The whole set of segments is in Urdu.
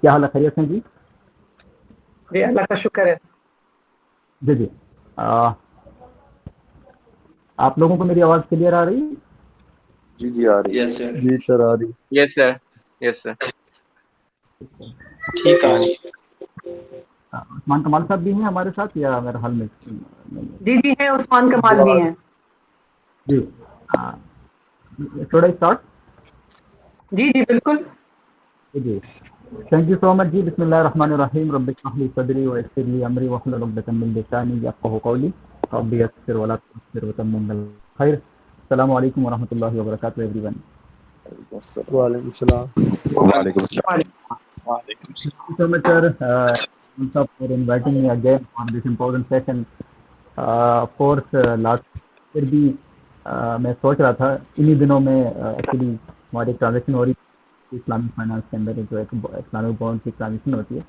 کیا حال ہے؟ خیریت ہیں جی؟ جی اللہ کا شکر ہے. جی جی آپ لوگوں کو میری آواز کلیئر آ رہی ہے؟ جی جی آ رہی ہے. جی سر آ رہی. یس سر یس سر ٹھیک آ رہی ہے. عثمان کمال صاحب بھی ہیں ہمارے ساتھ یا میرا حال میں؟ جی جی ہے، عثمان کمال بھی ہیں. جی تھوڑا اسٹارٹ. جی جی بالکل. جی تھینک یو سو مچ جی. بسم اللہ الرحمن الرحیم. رب اشرح لي صدری ويسر لي امری واحلل عقدۃ من لسانی يفقهوا قولی. رب یسر ولا تعسر وتمم بالخیر. السلام علیکم ورحمۃ اللہ وبرکاتہ ایوری ون. وعلیکم السلام. وعلیکم السلام. وعلیکم السلام. Thank you so much, sir, for inviting me again on this important session. Of course, last year بھی میں سوچ رہا تھا انہی دنوں میں ایکچولی ہماری ٹرانزیکشن ہو رہی تھی اسلامک فائنانس کے اندر جو ایک اسلامک بانڈ کی ٹرانزیکشن ہوتی ہے.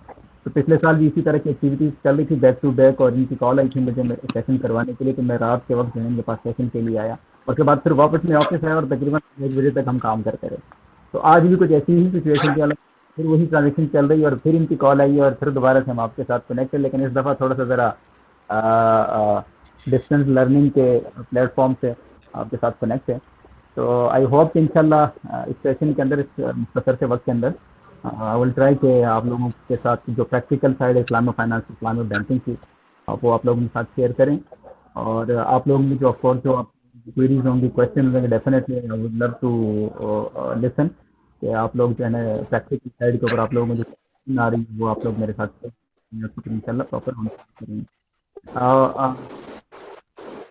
تو پچھلے سال بھی اسی طرح کی ایکٹیویٹیز چل رہی تھی بیک ٹو بیک, اور ان کی کال آئی تھی مجھے سیشن کروانے کے لیے. تو میں رات کے وقت جو ہے ان کے پاس سیشن کے لیے آیا, اس کے بعد پھر واپس میں آفس آیا اور تقریباً 1 بجے تک ہم کام کرتے رہے. تو آج بھی کچھ ایسی ہی سچویشن تھی, پھر وہی ٹرانزیکشن چل رہی ہے اور پھر ان کی کال آئی ہے اور پھر دوبارہ سے ہم آپ کے ساتھ کنیکٹ ہیں. لیکن اس دفعہ تھوڑا سا ذرا ڈسٹینس لرننگ کے پلیٹ فارم سے آپ کے ساتھ کنیکٹ ہے. تو آئی ہوپ کہ انشاءاللہ اس سیشن کے اندر, اس مختصر سے وقت کے اندر آئی ول ٹرائی کہ آپ لوگوں کے ساتھ جو پریکٹیکل سائڈ ہے اسلامک فائنانس اسلامک بینکنگ کی وہ آپ لوگوں کے ساتھ شیئر کریں. اور آپ لوگوں کی جو آف کورس جو کوئریز ہوں گی, کوشچن ہوں گے, definitely I would love to listen کہ آپ لوگ جو ہے نا پریکٹیکل سائڈ کے اوپر آپ لوگوں کو جو آ رہی ہے وہ آپ لوگ میرے ساتھ ان شاء اللہ پراپر کریں گے.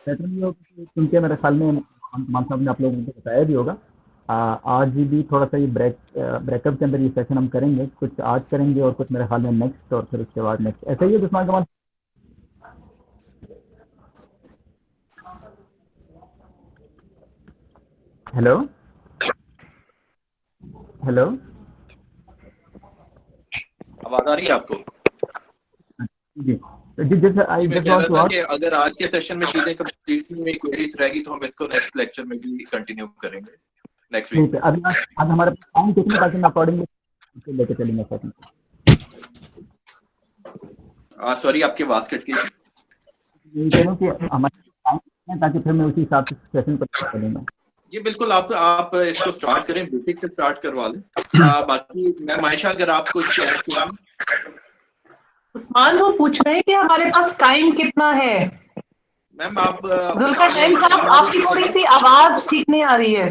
کیونکہ میرے خیال میں مان صاحب نے آپ لوگوں کو بتایا بھی ہوگا, آج بھی تھوڑا سا یہ بریک اپ کے اندر یہ سیشن ہم کریں گے. کچھ آج کریں گے اور کچھ میرے خیال میں نیکسٹ, اور پھر اس کے بعد نیکسٹ. ایسا ہی ہے عثمان کمال؟ ہیلو ہیلو آواز آ رہی ہے آپ کو؟ جی جی جی میں کہہ رہا تھا کہ اگر آج کے سیشن میں چیزیں کمپلیٹ میں کوئریز رہ گی تو ہم اس کو نیکسٹ لیکچر میں بھی کنٹینیو کریں گے نیکسٹ ویک. آج ہمارے ٹائم کتنے تاکہ میں اکارڈنگلی لے کے چلیں گے سیشن. سوری آپ کی آواز کٹ گئی. یہ کہہ رہا ہوں کہ ہمارے ٹائم تاکہ پھر میں اسی حساب سے سیشن کو چلوں گا. جی بالکل, آپ اس کو سٹارٹ کریں, بیسک سے سٹارٹ کروا لیں. باقی میم عائشہ اگر آپ کچھ ایڈ کریں. عثمان وہ پوچھ رہے ہیں کہ ہمارے پاس ٹائم کتنا ہے. میم آپ ذوالفقار صاحب آپ کی تھوڑی سی آواز ٹھیک نہیں آ رہی ہے.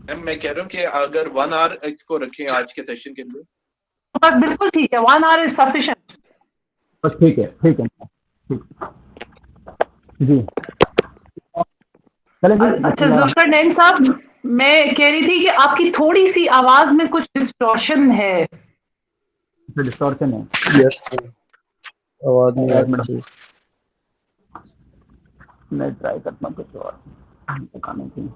میم میں کہہ رہا ہوں کہ اگر 1 آور اس کو رکھیں آج کے سیشن کے اندر. بس بالکل ٹھیک ہے, 1 hour از سفیشینٹ. بس ٹھیک ہے, ٹھیک ہے جی. اچھا ذوالفقار نعیم صاحب, میں کہہ رہی تھی کہ آپ کی تھوڑی سی آواز میں کچھ ڈسٹورشن ہے. ڈسٹورشن ہے, یس سر, آواز نہیں ایک آتی منٹ صحیح. میں ٹرائی کرتا ہوں کچھ اور دکھانے کی.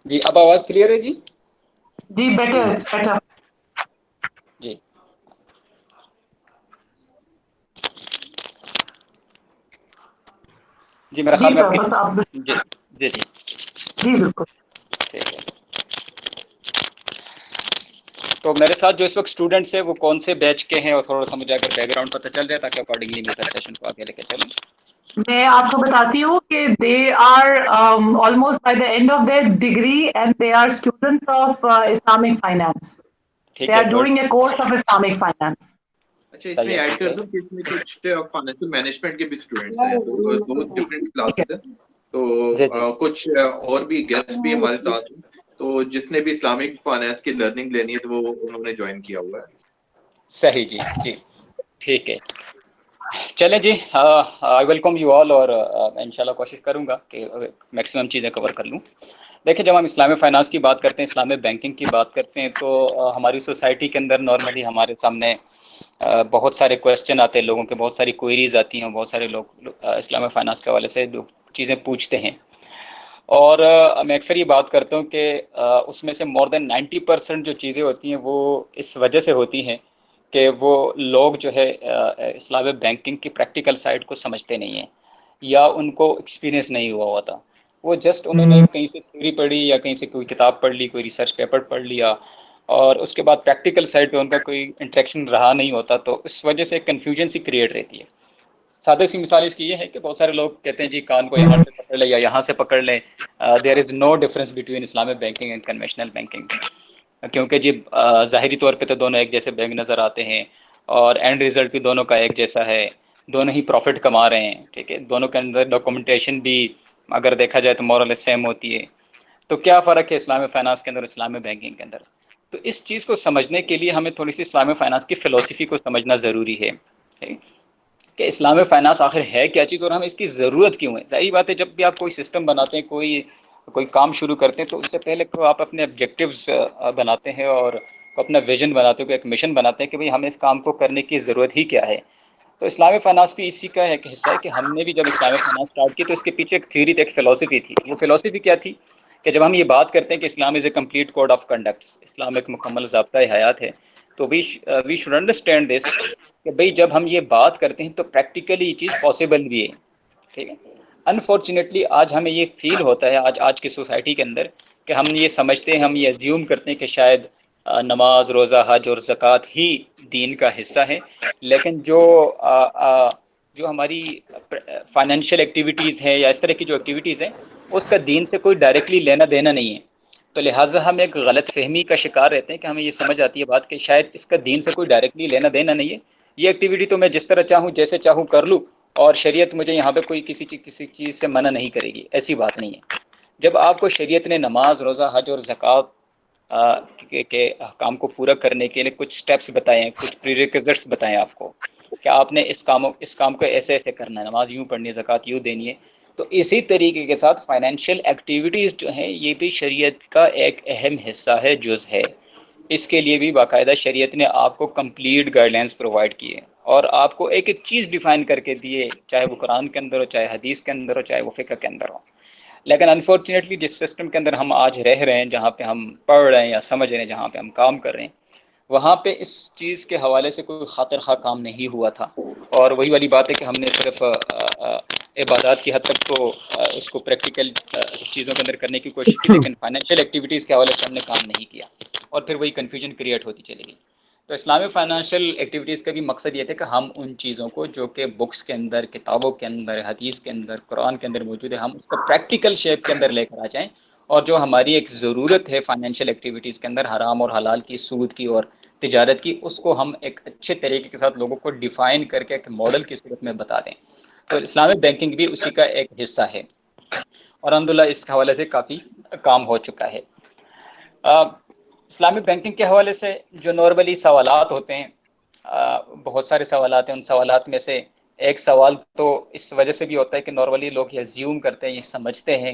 جی اب آواز کلیئر ہے جی؟ جی بیٹر بیٹر. جی جی میرا خیال میں سر بس آپ جی جی جی جی بالکل. ٹھیک ہے. تو میرے ساتھ جو اس وقت اسٹوڈنٹس ہیں وہ کون سے بیچ کے ہیں, اور تھوڑا سا مجھے اگر بیک گراؤنڈ پتہ چل جائے تاکہ اکارڈنگلی میں سیشن کو آگے لے کے چلیں. میں آپ کو بتاتی ہوں کہ they are almost by the end of their degree and they are students of Islamic finance. They are doing a course of Islamic finance. اچھا اس میں ایڈ کر دوں کہ اس میں کچھ فائنینشیل مینجمنٹ کے بھی اسٹوڈنٹس ہیں, دو ڈفرینٹ کلاسز ہیں. تو کچھ اور بھی گیسٹ بھی ہمارے ساتھ ہیں, تو جس نے بھی اسلامک فائنانس کی لرننگ لینی ہے تو وہ انہوں نے جوائن کیا ہوا ہے. صحیح جی جی ٹھیک ہے. چلیں جی, آئی ویلکم یو آل, اور میں انشاءاللہ کوشش کروں گا کہ میکسیمم چیزیں کور کر لوں. دیکھیں جب ہم اسلامی فائنانس کی بات کرتے ہیں, اسلامی بینکنگ کی بات کرتے ہیں, تو ہماری سوسائٹی کے اندر نارملی ہمارے سامنے بہت سارے کویشچن آتے ہیں, لوگوں کے بہت ساری کوئریز آتی ہیں, بہت سارے لوگ اسلامی فائنانس کے حوالے سے چیزیں پوچھتے ہیں. اور میں اکثر یہ بات کرتا ہوں کہ اس میں سے مور دین 90% جو چیزیں ہوتی ہیں وہ اس وجہ سے ہوتی ہیں کہ وہ لوگ جو ہے اسلامی بینکنگ کی پریکٹیکل سائڈ کو سمجھتے نہیں ہیں یا ان کو ایکسپیرینس نہیں ہوا ہوتا. وہ جسٹ انہوں نے کہیں سے تھیوری پڑھی یا کہیں سے کوئی کتاب پڑھ لی, کوئی ریسرچ پیپر پڑھ لیا, اور اس کے بعد پریکٹیکل سائڈ پہ ان کا کوئی انٹریکشن رہا نہیں ہوتا, تو اس وجہ سے کنفیوژن سی کریٹ رہتی ہے. سادہ سی مثال اس کی یہ ہے کہ بہت سارے لوگ کہتے ہیں جی کان کو یہاں سے پکڑ لیں یا یہاں سے پکڑ لیں, there is no difference between Islamic banking and conventional banking, کیونکہ جی ظاہری طور پہ تو دونوں ایک جیسے بینک نظر آتے ہیں اور اینڈ ریزلٹ بھی دونوں کا ایک جیسا ہے, دونوں ہی پروفٹ کما رہے ہیں, ٹھیک ہے, دونوں کے اندر ڈاکومنٹیشن بھی اگر دیکھا جائے تو مور اور لیس سیم ہوتی ہے. تو کیا فرق ہے اسلامی فائنانس کے اندر اور اسلامی بینکنگ کے اندر؟ تو اس چیز کو سمجھنے کے لیے ہمیں تھوڑی سی اسلامی فائنانس کی فلسفی کو سمجھنا ضروری ہے کہ اسلامی فائنانس آخر ہے کیا چیز اور ہمیں اس کی ضرورت کیوں ہے. ظاہری بات ہے جب بھی آپ کوئی سسٹم بناتے ہیں, کوئی کام شروع کرتے ہیں, تو اس سے پہلے تو آپ اپنے آبجیکٹیوز بناتے ہیں اور اپنا ویژن بناتے ہیں, ایک مشن بناتے ہیں کہ بھئی ہمیں اس کام کو کرنے کی ضرورت ہی کیا ہے. تو اسلامی فائنانس بھی اسی کا ایک حصہ ہے کہ ہم نے بھی جب اسلامی فائنانس اسٹارٹ کی تو اس کے پیچھے ایک تھیوری تھی, ایک فلسفی تھی. وہ فلسفی کیا تھی کہ جب ہم یہ بات کرتے ہیں کہ Islam is a complete code of conduct, اسلام ایک مکمل ضابطۂ حیات ہے, تو وی شوڈ انڈرسٹینڈ دس کہ بھئی جب ہم یہ بات کرتے ہیں تو پریکٹیکلی یہ چیز پاسبل بھی ہے, ٹھیک ہے. انفارچونیٹلی آج ہمیں یہ فیل ہوتا ہے آج کی سوسائٹی کے اندر کہ ہم یہ سمجھتے ہیں, ہم یہ ایزیوم کرتے ہیں کہ شاید نماز, روزہ, حج اور زکوٰۃ ہی دین کا حصہ ہے, لیکن جو ہماری فائنینشیل ایکٹیویٹیز ہیں یا اس طرح کی جو ایکٹیویٹیز ہیں اس کا دین سے کوئی ڈائریکٹلی لینا دینا نہیں ہے. تو لہٰذا ہم ایک غلط فہمی کا شکار رہتے ہیں کہ ہمیں یہ سمجھ آتی ہے بات کہ شاید اس کا دین سے کوئی ڈائریکٹلی لینا دینا نہیں ہے, یہ ایکٹیویٹی تو میں جس طرح چاہوں جیسے چاہوں کر لوں اور شریعت مجھے یہاں پہ کوئی کسی چیز سے منع نہیں کرے گی. ایسی بات نہیں ہے. جب آپ کو شریعت نے نماز, روزہ, حج اور زکوٰۃ کے احکام کو پورا کرنے کے لیے کچھ سٹیپس بتائے ہیں, کچھ پریریکوزٹس بتائے ہیں آپ کو کہ آپ نے اس کام کو ایسے ایسے کرنا ہے, نماز یوں پڑھنی ہے, زکوٰۃ یوں دینی ہے, تو اسی طریقے کے ساتھ فائنینشیل ایکٹیویٹیز جو ہیں یہ بھی شریعت کا ایک اہم حصہ ہے, جز ہے. اس کے لیے بھی باقاعدہ شریعت نے آپ کو کمپلیٹ گائیڈ لائنس پرووائڈ کیے اور آپ کو ایک ایک چیز ڈیفائن کر کے دیے, چاہے وہ قرآن کے اندر ہو, چاہے حدیث کے اندر ہو, چاہے وہ فقہ کے اندر ہو. لیکن انفارچونیٹلی جس سسٹم کے اندر ہم آج رہ رہے ہیں, جہاں پہ ہم پڑھ رہے ہیں یا سمجھ رہے ہیں, جہاں پہ ہم کام کر رہے ہیں, وہاں پہ اس چیز کے حوالے سے کوئی خاطر خواہ کام نہیں ہوا تھا. اور وہی والی بات ہے کہ ہم نے صرف عبادات کی حد تک تو اس کو پریکٹیکل چیزوں کے اندر کرنے کی کوشش کی, لیکن فائنینشیل ایکٹیویٹیز کے حوالے سے ہم نے کام نہیں کیا اور پھر وہی کنفیوژن کریٹ ہوتی چلی گئی. تو اسلامی فائنینشیل ایکٹیویٹیز کا بھی مقصد یہ تھا کہ ہم ان چیزوں کو جو کہ بکس کے اندر, کتابوں کے اندر, حدیث کے اندر, قرآن کے اندر موجود ہے, ہم اس کو پریکٹیکل شیپ کے اندر لے کر آ جائیں, اور جو ہماری ایک ضرورت ہے فائنینشیل ایکٹیویٹیز کے اندر, حرام اور حلال کی, سود کی اور تجارت کی, اس کو ہم ایک اچھے طریقے کے ساتھ لوگوں کو ڈیفائن کر کے ایک ماڈل کی صورت میں بتا دیں. تو اسلامی بینکنگ بھی اسی کا ایک حصہ ہے اور الحمدللہ اس کے حوالے سے کافی کام ہو چکا ہے. اسلامی بینکنگ کے حوالے سے جو نارملی سوالات ہوتے ہیں, بہت سارے سوالات ہیں, ان سوالات میں سے ایک سوال تو اس وجہ سے بھی ہوتا ہے کہ نارملی لوگ یہ ایزیوم کرتے ہیں, یہ سمجھتے ہیں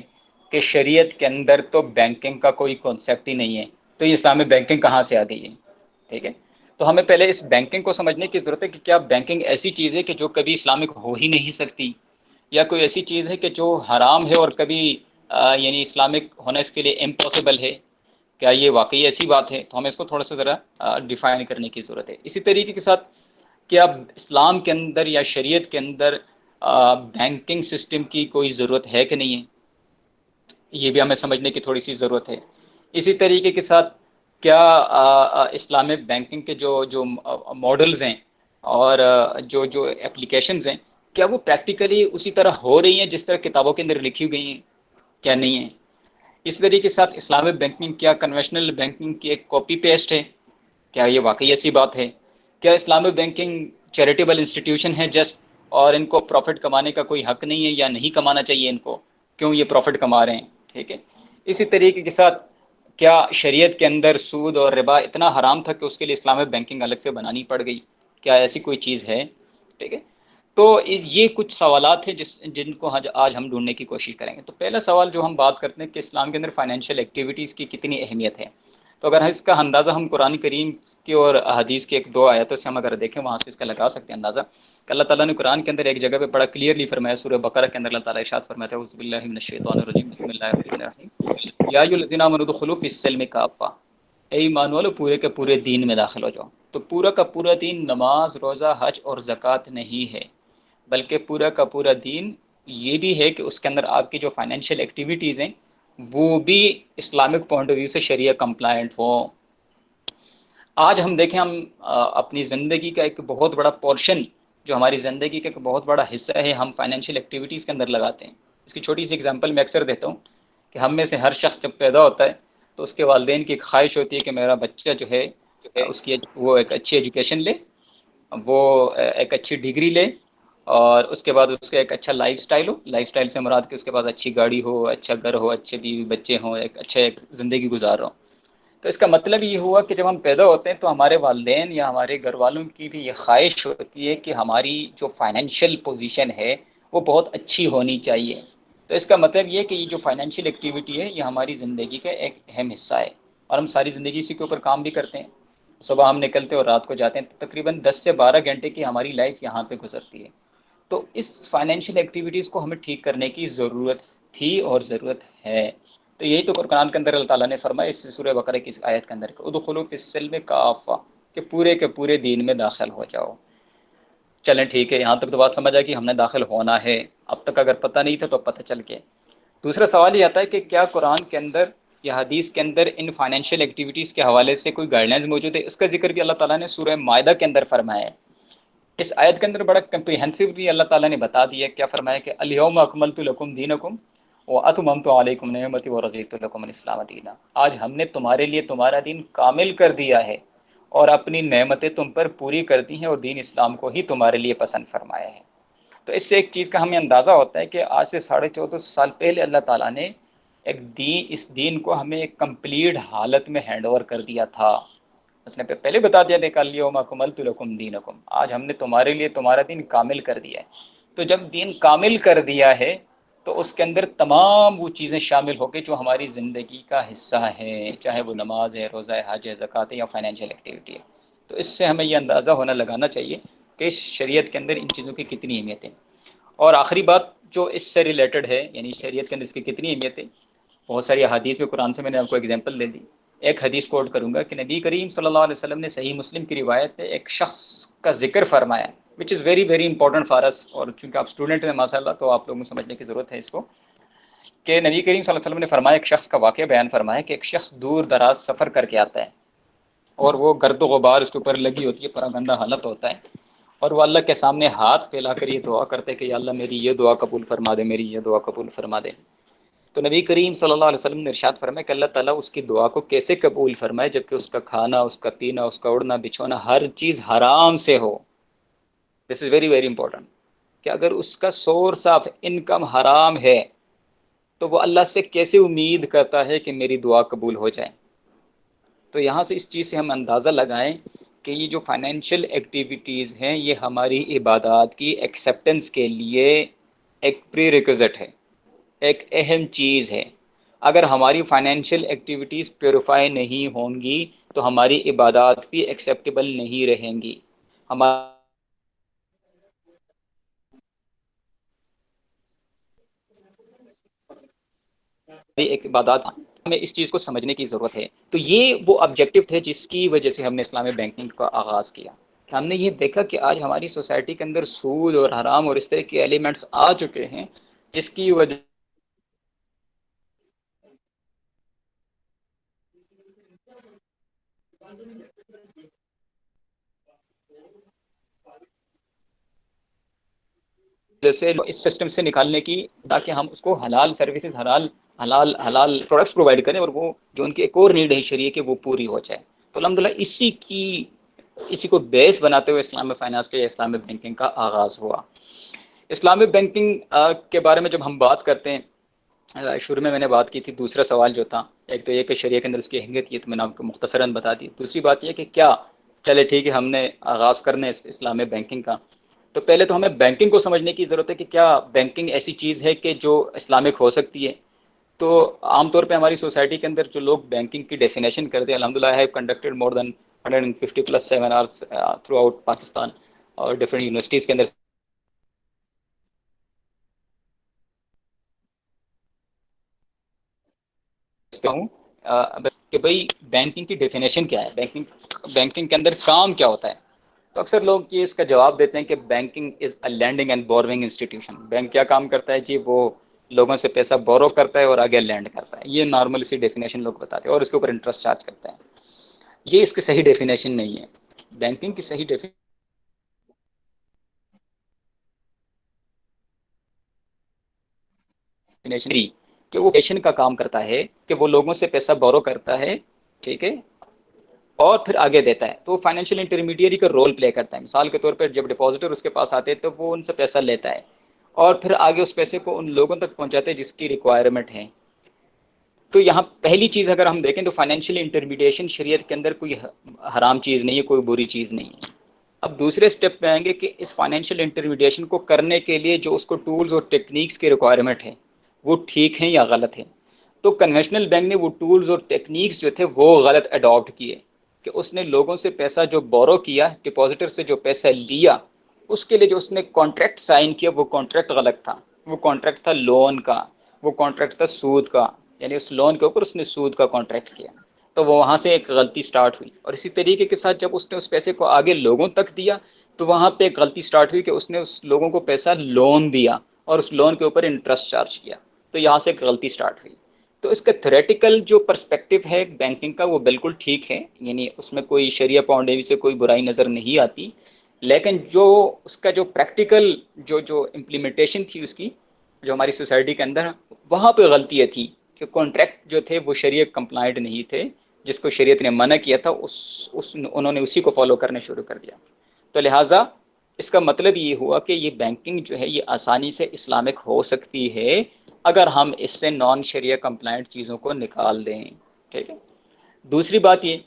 کہ شریعت کے اندر تو بینکنگ کا کوئی کانسیپٹ ہی نہیں ہے, تو یہ اسلامی بینکنگ کہاں سے آ گئی ہے, ٹھیک ہے. تو ہمیں پہلے اس بینکنگ کو سمجھنے کی ضرورت ہے کہ کیا بینکنگ ایسی چیز ہے کہ جو کبھی اسلامک ہو ہی نہیں سکتی, یا کوئی ایسی چیز ہے کہ جو حرام ہے اور کبھی یعنی اسلامک ہونا اس کے لیے امپاسبل ہے. کیا یہ واقعی ایسی بات ہے؟ تو ہمیں اس کو تھوڑا سا ذرا ڈیفائن کرنے کی ضرورت ہے. اسی طریقے کے ساتھ کیا اسلام کے اندر یا شریعت کے اندر بینکنگ سسٹم کی کوئی ضرورت ہے کہ نہیں ہے, یہ بھی ہمیں سمجھنے کی تھوڑی سی ضرورت ہے. اسی طریقے کے ساتھ کیا اسلامک بینکنگ کے جو ماڈلز ہیں اور جو اپلیکیشنز ہیں, کیا وہ پریکٹیکلی اسی طرح ہو رہی ہیں جس طرح کتابوں کے اندر لکھی گئی ہیں, کیا نہیں ہے. اس طریقے کے ساتھ اسلامک بینکنگ کیا کنونشنل بینکنگ کی ایک کاپی پیسٹ ہے, کیا یہ واقعی ایسی بات ہے. کیا اسلامک بینکنگ چیریٹیبل انسٹیٹیوشن ہے جسٹ, اور ان کو پروفٹ کمانے کا کوئی حق نہیں ہے یا نہیں کمانا چاہیے ان کو, کیوں یہ پروفٹ کما رہے ہیں, ٹھیک ہے. اسی طریقے کے ساتھ کیا شریعت کے اندر سود اور ربا اتنا حرام تھا کہ اس کے لیے اسلامک بینکنگ الگ سے بنانی پڑ گئی, کیا ایسی کوئی چیز ہے, ٹھیک ہے. تو یہ کچھ سوالات ہیں جن کو آج ہم ڈھونڈنے کی کوشش کریں گے. تو پہلا سوال جو ہم بات کرتے ہیں کہ اسلام کے اندر فائنینشیل ایکٹیویٹیز کی کتنی اہمیت ہے, تو اگر اس کا اندازہ ہم قرآن کریم کی اور حدیث کی ایک دو آیتوں سے ہم اگر دیکھیں, وہاں سے اس کا لگا سکتے ہیں اندازہ کہ اللہ تعالیٰ نے قرآن کے اندر ایک جگہ پہ بڑا کلیئرلی فرمایا, سورہ بقرہ کے اندر اللہ تعالیٰ ارشاد فرماتا ہے, اعوذ باللہ من الشیطان الرجیم, بسم اللہ الرحمن الرحیم, یا ایھا الذین آمنوا ادخلوا فی السلم کافۃ, اے ایمان والو پورے کے پورے دین میں داخل ہو جاؤ. تو پورا کا پورا دین نماز، روزہ، حج اور زکوٰۃ نہیں ہے، بلکہ پورا کا پورا دین یہ بھی ہے کہ اس کے اندر آپ کی جو فائنینشیل ایکٹیویٹیز ہیں وہ بھی اسلامک پوائنٹ آف ویو سے شریعہ کمپلائنٹ ہوں۔ آج ہم دیکھیں، ہم اپنی زندگی کا ایک بہت بڑا پورشن، جو ہماری زندگی کا ایک بہت بڑا حصہ ہے، ہم فائنینشیل ایکٹیویٹیز کے اندر لگاتے ہیں۔ اس کی چھوٹی سی اگزامپل میں اکثر دیتا ہوں کہ ہم میں سے ہر شخص جب پیدا ہوتا ہے تو اس کے والدین کی ایک خواہش ہوتی ہے کہ میرا بچہ جو ہے اس کی وہ ایک اچھی ایجوکیشن لے، وہ ایک اچھی ڈگری لے، اور اس کے بعد اس کا ایک اچھا لائف سٹائل ہو۔ لائف سٹائل سے مراد کہ اس کے پاس اچھی گاڑی ہو، اچھا گھر ہو، اچھے بیوی بچے ہوں، ایک زندگی گزار رہا ہوں۔ تو اس کا مطلب یہ ہوا کہ جب ہم پیدا ہوتے ہیں تو ہمارے والدین یا ہمارے گھر والوں کی بھی یہ خواہش ہوتی ہے کہ ہماری جو فائنینشیل پوزیشن ہے وہ بہت اچھی ہونی چاہیے۔ تو اس کا مطلب یہ کہ یہ جو فائنینشیل ایکٹیویٹی ہے یہ ہماری زندگی کا ایک اہم حصہ ہے، اور ہم ساری زندگی اسی کے اوپر کام بھی کرتے ہیں۔ صبح ہم نکلتے اور رات کو جاتے ہیں، تقریباً 10 سے 12 گھنٹے کی ہماری لائف یہاں پہ گزرتی ہے۔ تو اس فائنینشیل ایکٹیویٹیز کو ہمیں ٹھیک کرنے کی ضرورت تھی اور ضرورت ہے۔ تو یہی تو قرآن کے اندر اللہ تعالیٰ نے فرمایا اس سورہ بقرہ کی آیت کے اندر کہ ادخلوا فی السلم کافہ، کہ پورے کے پورے دین میں داخل ہو جاؤ۔ چلیں ٹھیک ہے، یہاں تک تو بات سمجھ آ کہ ہم نے داخل ہونا ہے، اب تک اگر پتہ نہیں تھا تو پتہ چل کے۔ دوسرا سوال یہ آتا ہے کہ کیا قرآن کے اندر یا حدیث کے اندر ان فائنینشیل ایکٹیویٹیز کے حوالے سے کوئی گائیڈ لائنز موجود ہے؟ اس کا ذکر بھی اللہ تعالیٰ نے سورہ مائدہ کے اندر فرمایا ہے۔ اس آیت کے اندر بڑا کمپریہنسولی اللہ تعالیٰ نے بتا دیا، کیا فرمایا کہ الیوم اکملت لکم دینکم واتممت علیکم نعمتی ورضیت لکم الاسلام دینا۔ آج ہم نے تمہارے لیے تمہارا دین کامل کر دیا ہے اور اپنی نعمتیں تم پر پوری کر دی ہیں، اور دین اسلام کو ہی تمہارے لیے پسند فرمایا ہے۔ تو اس سے ایک چیز کا ہمیں اندازہ ہوتا ہے کہ آج سے 14.5 سال پہلے اللہ تعالیٰ نے اس دین کو ہمیں ایک کمپلیٹ حالت میں ہینڈ اوور کر دیا تھا۔ اس نے پہلے بتا دیا تھا کہ الیوم اکملت لکم دینکم، آج ہم نے تمہارے لیے تمہارا دین کامل کر دیا ہے۔ تو جب دین کامل کر دیا ہے تو اس کے اندر تمام وہ چیزیں شامل ہو کے جو ہماری زندگی کا حصہ ہیں، چاہے وہ نماز ہے، روزہ ہے، حج ہے، زکوٰۃ ہے یا فائنینشیل ایکٹیویٹی ہے۔ تو اس سے ہمیں یہ اندازہ ہونا لگانا چاہیے کہ اس شریعت کے اندر ان چیزوں کی کتنی اہمیت ہے۔ اور آخری بات جو اس سے ریلیٹڈ ہے، یعنی شریعت کے اندر اس کی کتنی اہمیت ہے، بہت ساری احادیث میں قرآن سے میں نے آپ کو اگزامپل دے دی۔ ایک حدیث کوٹ کروں گا کہ نبی کریم صلی اللہ علیہ وسلم نے صحیح مسلم کی روایت میں ایک شخص کا ذکر فرمایا، which is very very important for us, اور چونکہ آپ اسٹوڈنٹ ہیں ماشاء اللہ تو آپ لوگوں کو سمجھنے کی ضرورت ہے اس کو، کہ نبی کریم صلی اللہ علیہ وسلم نے فرمایا، ایک شخص کا واقعہ بیان فرمایا کہ ایک شخص دور دراز سفر کر کے آتا ہے اور وہ گرد و غبار اس کے اوپر لگی ہوتی ہے، پرا گندہ حالت ہوتا ہے، اور وہ اللہ کے سامنے ہاتھ پھیلا کر یہ دعا کرتے کہ یا اللہ میری یہ دعا قبول فرما دے، میری یہ دعا قبول فرما دے۔ تو نبی کریم صلی اللہ علیہ وسلم نے ارشاد فرمایا کہ اللہ تعالیٰ اس کی دعا کو کیسے قبول فرمائے جبکہ اس کا کھانا، اس کا پینا، اس کا اڑنا بچھونا ہر چیز حرام سے ہو۔ دس از ویری ویری امپورٹنٹ کہ اگر اس کا سورس آف انکم حرام ہے تو وہ اللہ سے کیسے امید کرتا ہے کہ میری دعا قبول ہو جائے۔ تو یہاں سے اس چیز سے ہم اندازہ لگائیں کہ یہ جو فائنینشیل ایکٹیویٹیز ہیں یہ ہماری عبادات کی ایکسیپٹنس کے لیے ایک پری ریکوزٹ ہے، ایک اہم چیز ہے۔ اگر ہماری فائنینشیل ایکٹیویٹیز پیوریفائی نہیں ہوں گی تو ہماری عبادات بھی ایکسیپٹیبل نہیں رہیں گی۔ ہماری ایک عبادات، ہمیں اس چیز کو سمجھنے کی ضرورت ہے۔ تو یہ وہ آبجیکٹو تھے جس کی وجہ سے ہم نے اسلامی بینکنگ کا آغاز کیا، کہ ہم نے یہ دیکھا کہ آج ہماری سوسائٹی کے اندر سود اور حرام اور اس طرح کے ایلیمنٹس آ چکے ہیں جس کی وجہ سے اس سسٹم سے نکالنے کی، تاکہ ہم اس کو حلال سروسز، حلال پروڈکٹس پرووائڈ کریں، اور وہ جو ان کی ایک اور نیڈ ہے شریعہ کی وہ پوری ہو جائے۔ تو الحمدللہ اسی کو بیس بناتے ہوئے اسلامک فائنانس کے، اسلامک بینکنگ کا آغاز ہوا۔ اسلامک بینکنگ کے بارے میں جب ہم بات کرتے ہیں، شروع میں نے بات کی تھی، دوسرا سوال جو تھا ایک تو یہ کہ شریعہ کے اندر اس کی اہمیت یہ تو میں نے آپ کو مختصراً بتا دی۔ دوسری بات یہ کہ کیا چلے ٹھیک ہے ہم نے آغاز کرنے اسلامک بینکنگ کا، تو پہلے تو ہمیں بینکنگ کو سمجھنے کی ضرورت ہے کہ کیا بینکنگ ایسی چیز ہے کہ جو اسلامک ہو سکتی ہے۔ تو عام طور پہ ہماری سوسائٹی کے اندر جو لوگ بینکنگ کی ڈیفینیشن کرتے ہیں، الحمدللہ I have conducted more than 150+ seminars through out Pakistan اور ڈفرینٹ یونیورسٹیز کے اندر ہوں۔ کہ بھئی بینکنگ کی ڈیفینیشن کیا ہے، بینکنگ کے اندر کام کیا ہوتا ہے، تو اکثر لوگ یہ اس کا جواب دیتے ہیں کہ banking is a lending and borrowing institution. Bank کیا کام کرتا ہے جی؟ وہ لوگوں سے پیسہ بورو کرتا ہے اور آگے لینڈ کرتا ہے. یہ نارمل سی ڈیفینیشن لوگ بتاتے ہیں اور اس کے اوپر انٹرسٹ چارج کرتا ہے. یہ اس کی صحیح ڈیفینیشن نہیں ہے. بینکنگ کی صحیح ڈیفینیشن کہ وہ پیشن کا کام کرتا ہے کہ وہ لوگوں سے پیسہ بورو کرتا ہے، ٹھیک ہے، اور پھر آگے دیتا ہے. تو وہ فائنینشیل انٹرمیڈیری کا رول پلے کرتا ہے. مثال کے طور پر جب ڈپازیٹر اس کے پاس آتے ہیں تو وہ ان سے پیسہ لیتا ہے اور پھر آگے اس پیسے کو ان لوگوں تک پہنچاتے ہیں جس کی ریکوائرمنٹ ہے. تو یہاں پہلی چیز اگر ہم دیکھیں تو فائنینشیل انٹرمیڈیشن شریعت کے اندر کوئی حرام چیز نہیں ہے، کوئی بری چیز نہیں ہے. اب دوسرے سٹیپ پہ آئیں گے کہ اس فائنینشیل انٹرمیڈیشن کو کرنے کے لیے جو اس کو ٹولز اور ٹیکنیکس کی ریکوائرمنٹ ہے وہ ٹھیک ہیں یا غلط ہیں. تو کنونشنل بینک نے وہ ٹولز اور ٹیکنیکس جو تھے وہ غلط اڈاپٹ کیے کہ اس نے لوگوں سے پیسہ جو بورو کیا، ڈپازیٹر سے جو پیسہ لیا، اس کے لیے جو اس نے کانٹریکٹ سائن کیا وہ کانٹریکٹ غلط تھا. وہ کانٹریکٹ تھا لون کا، وہ کانٹریکٹ تھا سود کا، یعنی اس لون کے اوپر اس نے سود کا کانٹریکٹ کیا. تو وہ وہاں سے ایک غلطی سٹارٹ ہوئی. اور اسی طریقے کے ساتھ جب اس نے اس پیسے کو آگے لوگوں تک دیا تو وہاں پہ ایک غلطی سٹارٹ ہوئی کہ اس نے اس لوگوں کو پیسہ لون دیا اور اس لون کے اوپر انٹرسٹ چارج کیا. تو یہاں سے ایک غلطی سٹارٹ ہوئی. تو اس کا تھیوریٹیکل جو پرسپیکٹو ہے بینکنگ کا وہ بالکل ٹھیک ہے، یعنی اس میں کوئی شریعہ پاؤنڈیوی سے کوئی برائی نظر نہیں آتی. لیکن جو اس کا جو پریکٹیکل جو امپلیمنٹیشن تھی اس کی، جو ہماری سوسائٹی کے اندر، وہاں پہ غلطیاں تھی کہ کانٹریکٹ جو تھے وہ شریعت کمپلائنٹ نہیں تھے. جس کو شریعت نے منع کیا تھا انہوں نے اسی کو فالو کرنے شروع کر دیا. تو لہٰذا اس کا مطلب یہ ہوا کہ یہ بینکنگ جو ہے یہ آسانی سے اسلامک ہو سکتی ہے اگر ہم اس سے نان شریعہ کمپلائنٹ چیزوں کو نکال دیں. ٹھیک ہے. دوسری بات یہ،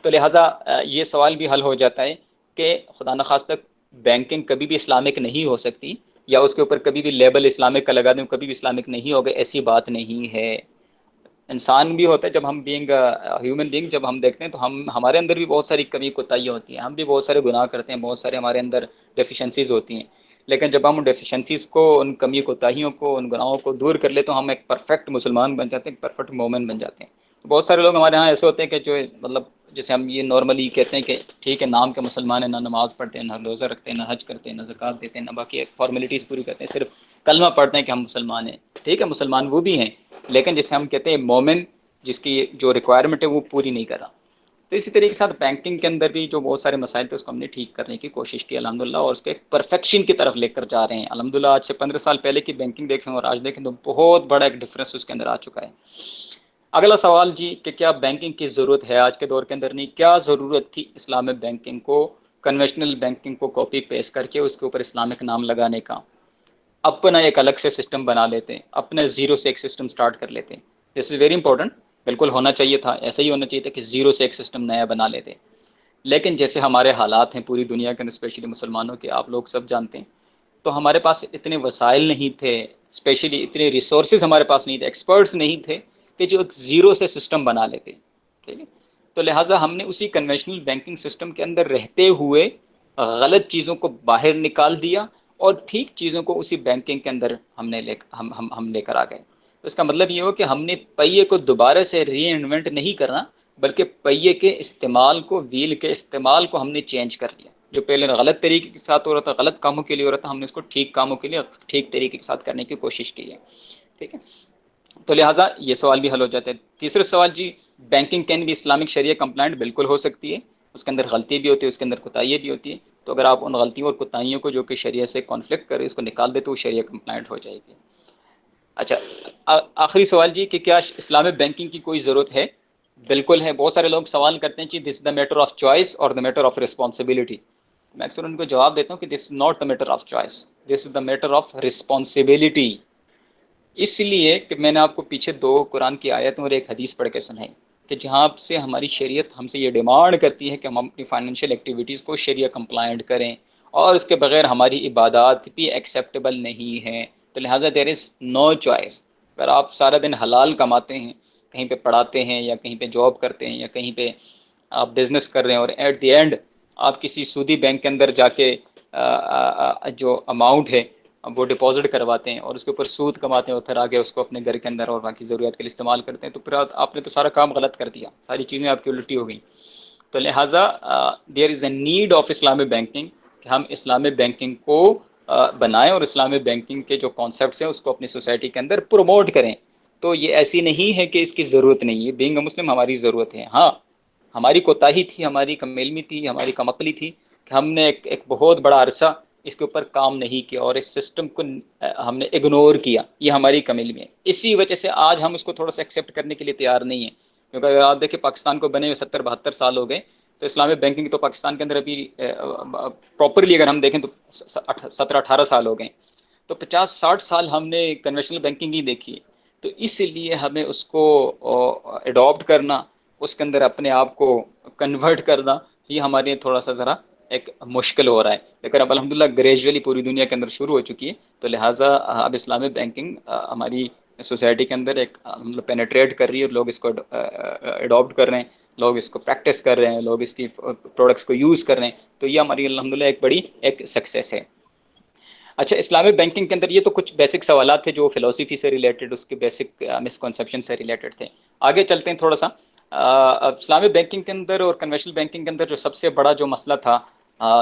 تو لہٰذا یہ سوال بھی حل ہو جاتا ہے کہ خدا نخواستہ بینکنگ کبھی بھی اسلامک نہیں ہو سکتی، یا اس کے اوپر کبھی بھی لیبل اسلامک کا لگا دیں کبھی بھی اسلامک نہیں ہوگا، ایسی بات نہیں ہے. انسان بھی ہوتا ہے، جب ہم بینگ ہیومن بینگ جب ہم دیکھتے ہیں تو ہمارے اندر بھی بہت ساری کمی کوتاہیاں ہوتی ہیں، ہم بھی بہت سارے گناہ کرتے ہیں، بہت سارے ہمارے اندر ڈیفیشنسیز ہوتی ہیں. لیکن جب ہم ان ڈیفیشنسیز کو، ان کمی کوتاہیوں کو، ان گناہوں کو دور کر لے تو ہم ایک پرفیکٹ مسلمان بن جاتے ہیں، ایک پرفیکٹ مومن بن جاتے ہیں. بہت سارے لوگ ہمارے ہاں ایسے ہوتے ہیں کہ جو مطلب جیسے ہم یہ نارملی کہتے ہیں کہ ٹھیک ہے نام کے مسلمان ہیں، نہ نماز پڑھتے ہیں، نہ روزہ رکھتے ہیں، نہ حج کرتے ہیں، نہ زکوٰۃ دیتے ہیں، نہ باقی فارمیلٹیز پوری کرتے ہیں، صرف کلمہ پڑھتے ہیں کہ ہم مسلمان ہیں. ٹھیک ہے، مسلمان وہ بھی ہیں، لیکن جیسے ہم کہتے ہیں مومن جس کی جو ریکوائرمنٹ ہے وہ پوری نہیں کر رہا. تو اسی طریقے کے ساتھ بینکنگ کے اندر بھی جو بہت سارے مسائل تھے اس کو ہم نے ٹھیک کرنے کی کوشش کی الحمدللہ، اور اس کو ایک پرفیکشن کی طرف لے کر جا رہے ہیں الحمدللہ. آج سے 15 سال پہلے کی بینکنگ دیکھیں اور آج دیکھیں تو بہت بڑا ایک ڈفرینس اس کے اندر آ چکا ہے. اگلا سوال جی کہ کیا بینکنگ کی ضرورت ہے آج کے دور کے اندر؟ نہیں. کیا ضرورت تھی اسلام میں بینکنگ کو کنونشنل بینکنگ کو کاپی پیسٹ کر کے اس کے اوپر اسلامک نام لگانے کا؟ اپنا ایک الگ سے سسٹم بنا لیتے ہیں، اپنے زیرو سے ایک سسٹم سٹارٹ کر لیتے ہیں. دس از ویری امپورٹنٹ. بالکل ہونا چاہیے تھا، ایسا ہی ہونا چاہیے تھا کہ زیرو سے ایک سسٹم نیا بنا لیتے. لیکن جیسے ہمارے حالات ہیں پوری دنیا کے اندر، اسپیشلی مسلمانوں کے، آپ لوگ سب جانتے ہیں، تو ہمارے پاس اتنے وسائل نہیں تھے، اسپیشلی اتنے ریسورسز ہمارے پاس نہیں تھے، ایکسپرٹس نہیں تھے کہ جو ایک زیرو سے سسٹم بنا لیتے. ٹھیک ہے. تو لہٰذا ہم نے اسی کنونشنل بینکنگ سسٹم کے اندر رہتے ہوئے غلط چیزوں کو باہر نکال دیا اور ٹھیک چیزوں کو اسی بینکنگ کے اندر ہم لے کر آ گئے. تو اس کا مطلب یہ ہو کہ ہم نے پہیے کو دوبارہ سے ری انوینٹ نہیں کرنا، بلکہ پہیے کے استعمال کو، ویل کے استعمال کو ہم نے چینج کر لیا. جو پہلے غلط طریقے کے ساتھ ہو رہا تھا، غلط کاموں کے لیے ہو رہا تھا، ہم نے اس کو ٹھیک کاموں کے لیے ٹھیک طریقے کے ساتھ کرنے کی کوشش کی ہے. ٹھیک ہے. تو لہٰذا یہ سوال بھی حل ہو جاتا ہے. تیسرا سوال جی، بینکنگ کین بھی اسلامک شریعہ کمپلائنٹ؟ بالکل ہو سکتی ہے. اس کے اندر غلطی بھی ہوتی ہے، اس کے اندر کوتاہیاں بھی ہوتی ہے. تو اگر آپ ان غلطیوں اور کوتاہیوں کو جو کہ شریعہ سے کانفلکٹ کرے اس کو نکال دے تو وہ شریعہ کمپلائنٹ ہو جائے گی. اچھا، آخری سوال جی کہ کیا اسلام میں بینکنگ کی کوئی ضرورت ہے؟ بالکل ہے. بہت سارے لوگ سوال کرتے ہیں کہ this is the matter of choice اور دا میٹر آف رسپانسبلٹی. میں اکثر ان کو جواب دیتا ہوں کہ this is not the matter of choice, this is the matter of responsibility. اس لیے کہ میں نے آپ کو پیچھے 2 قرآن کی آیتوں اور ایک حدیث پڑھ کے سنائی کہ جہاں سے ہماری شریعت ہم سے یہ ڈیمانڈ کرتی ہے کہ ہم اپنی فائنینشیل ایکٹیویٹیز کو شریعہ کمپلائنٹ کریں، اور اس کے بغیر ہماری عبادات بھی ایکسیپٹیبل نہیں ہیں. تو لہٰذا دیر از نو چوائس. اگر آپ سارا دن حلال کماتے ہیں، کہیں پہ پڑھاتے ہیں یا کہیں پہ جاب کرتے ہیں یا کہیں پہ آپ بزنس کر رہے ہیں، اور ایٹ دی اینڈ آپ کسی سودی بینک کے اندر جا کے جو اماؤنٹ ہے وہ ڈپازٹ کرواتے ہیں اور اس کے اوپر سود کماتے ہیں اور پھر آگے اس کو اپنے گھر کے اندر اور باقی ضروریات کے لیے استعمال کرتے ہیں، تو پھر آپ نے تو سارا کام غلط کر دیا، ساری چیزیں آپ کی الٹی ہو گئیں. تو لہٰذا there is a need of Islamic banking کہ ہم اسلامک بینکنگ کو بنائیں اور اسلامک بینکنگ کے جو کانسیپٹس ہیں اس کو اپنی سوسائٹی کے اندر پروموٹ کریں. تو یہ ایسی نہیں ہے کہ اس کی ضرورت نہیں ہے، بینگ اے مسلم ہماری ضرورت ہے. ہاں ہماری کوتاہی تھی، ہماری کم علمی تھی، ہماری کم عقلی تھی کہ ہم نے ایک بہت بڑا عرصہ اس کے اوپر کام نہیں کیا اور اس سسٹم کو ہم نے اگنور کیا، یہ ہماری کم علمی ہے. اسی وجہ سے آج ہم اس کو تھوڑا سا ایکسیپٹ کرنے کے لیے تیار نہیں ہیں، کیونکہ اگر آپ دیکھیں پاکستان کو بنے ہوئے 70-72 سال ہو گئے، تو اسلامک بینکنگ تو پاکستان کے اندر ابھی پراپرلی اگر ہم دیکھیں تو 17-18 سال ہو گئے. تو 50-60 سال ہم نے کنونشنل بینکنگ ہی دیکھی ہے. تو اس لیے ہمیں اس کو اڈاپٹ کرنا، اس کے اندر اپنے آپ کو کنورٹ کرنا، یہ ہمارے لیے تھوڑا سا ذرا ایک مشکل ہو رہا ہے. لیکن اب الحمدللہ گریجولی پوری دنیا کے اندر شروع ہو چکی ہے. تو لہٰذا اب اسلامک بینکنگ ہماری سوسائٹی کے اندر ایک پینیٹریٹ کر رہی ہے اور لوگ اس کو اڈاپٹ کر رہے ہیں، لوگ اس کو پریکٹس کر رہے ہیں، لوگ اس کی پروڈکٹس کو یوز کر رہے ہیں. تو یہ ہماری الحمدللہ ایک بڑی ایک سکسیس ہے. اچھا، اسلامک بینکنگ کے اندر یہ تو کچھ بیسک سوالات تھے جو فلسفی سے ریلیٹڈ، اس کے بیسک مسکنسیپشن سے ریلیٹڈ تھے. آگے چلتے ہیں تھوڑا سا. اسلامک بینکنگ کے اندر اور کنونشنل بینکنگ کے اندر جو سب سے بڑا جو مسئلہ تھا،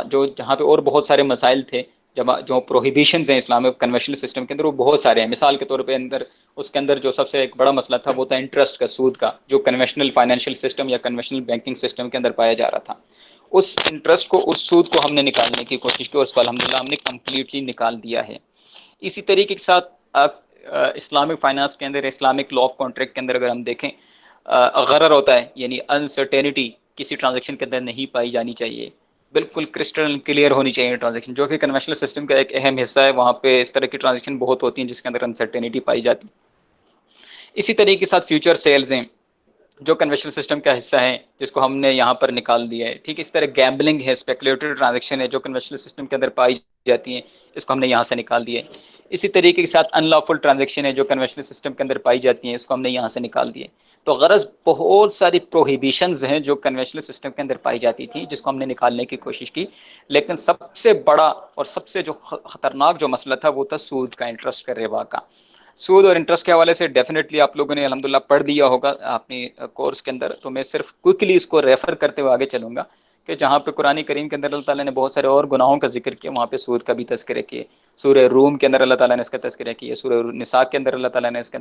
جو جہاں پہ اور بہت سارے مسائل تھے، جو پروہیبیشنز ہیں اسلامک کنونشنل سسٹم کے اندر، وہ بہت سارے ہیں. مثال کے طور پہ اس کے اندر جو سب سے ایک بڑا مسئلہ تھا وہ تھا انٹرسٹ کا، سود کا، جو کنونشنل فائنینشیل سسٹم یا کنونشنل بینکنگ سسٹم کے اندر پایا جا رہا تھا. اس انٹرسٹ کو، اس سود کو ہم نے نکالنے کی کوشش کی اور اس کو الحمدللہ ہم نے کمپلیٹلی نکال دیا ہے. اسی طریقے کے ساتھ اسلامک فائنانس کے اندر، اسلامک لا آف کانٹریکٹ کے اندر اگر ہم دیکھیں، غرر ہوتا ہے، یعنی انسرٹینٹی کسی ٹرانزیکشن کے اندر نہیں پائی جانی چاہیے، بالکل کرسٹل کلیئر ہونی چاہیے ٹرانزیکشن، جو کہ کنونشنل سسٹم کا ایک اہم حصہ ہے. وہاں پہ اس طرح کی ٹرانزیکشن بہت ہوتی ہیں جس کے اندر انسرٹینٹی پائی جاتی. اسی طریقے کے ساتھ فیوچر سیلز ہیں جو کنونشنل سسٹم کا حصہ ہے، جس کو ہم نے یہاں پر نکال دیا ہے. ٹھیک، اس طرح گیمبلنگ ہے، اسپیکولیٹو ٹرانزیکشن ہے جو کنونشنل سسٹم کے اندر پائی جاتی ہیں، اس کو ہم نے یہاں سے نکال دیا ہے. اسی طریقے کے ساتھ ان لافل ٹرانزیکشن ہے جو کنونشنل سسٹم کے اندر پائی جاتی ہیں، اس کو ہم نے یہاں سے نکال دیا ہے. تو غرض بہت ساری پروہیبیشنز ہیں جو کنونشنل سسٹم کے اندر پائی جاتی تھی، جس کو ہم نے نکالنے کی کوشش کی. لیکن سب سے بڑا اور سب سے جو خطرناک جو مسئلہ تھا وہ تھا سود کا، انٹرسٹ کا، ربا کا. سود اور انٹرسٹ کے حوالے سے ڈیفینیٹلی آپ لوگوں نے الحمدللہ پڑھ دیا ہوگا اپنی کورس کے اندر. تو میں صرف کوئکلی اس کو ریفر کرتے ہوئے آگے چلوں گا کہ جہاں پہ قرآن کریم کے اندر اللہ تعالیٰ نے بہت سارے اور گناہوں کا ذکر کیا، وہاں پہ سود کا بھی تذکرہ کیے. سورہ روم کے اندر اللہ تعالیٰ نے اس کا تذکرہ کیا، سورہ نساء کے اندر اللہ تعالیٰ نے اس کا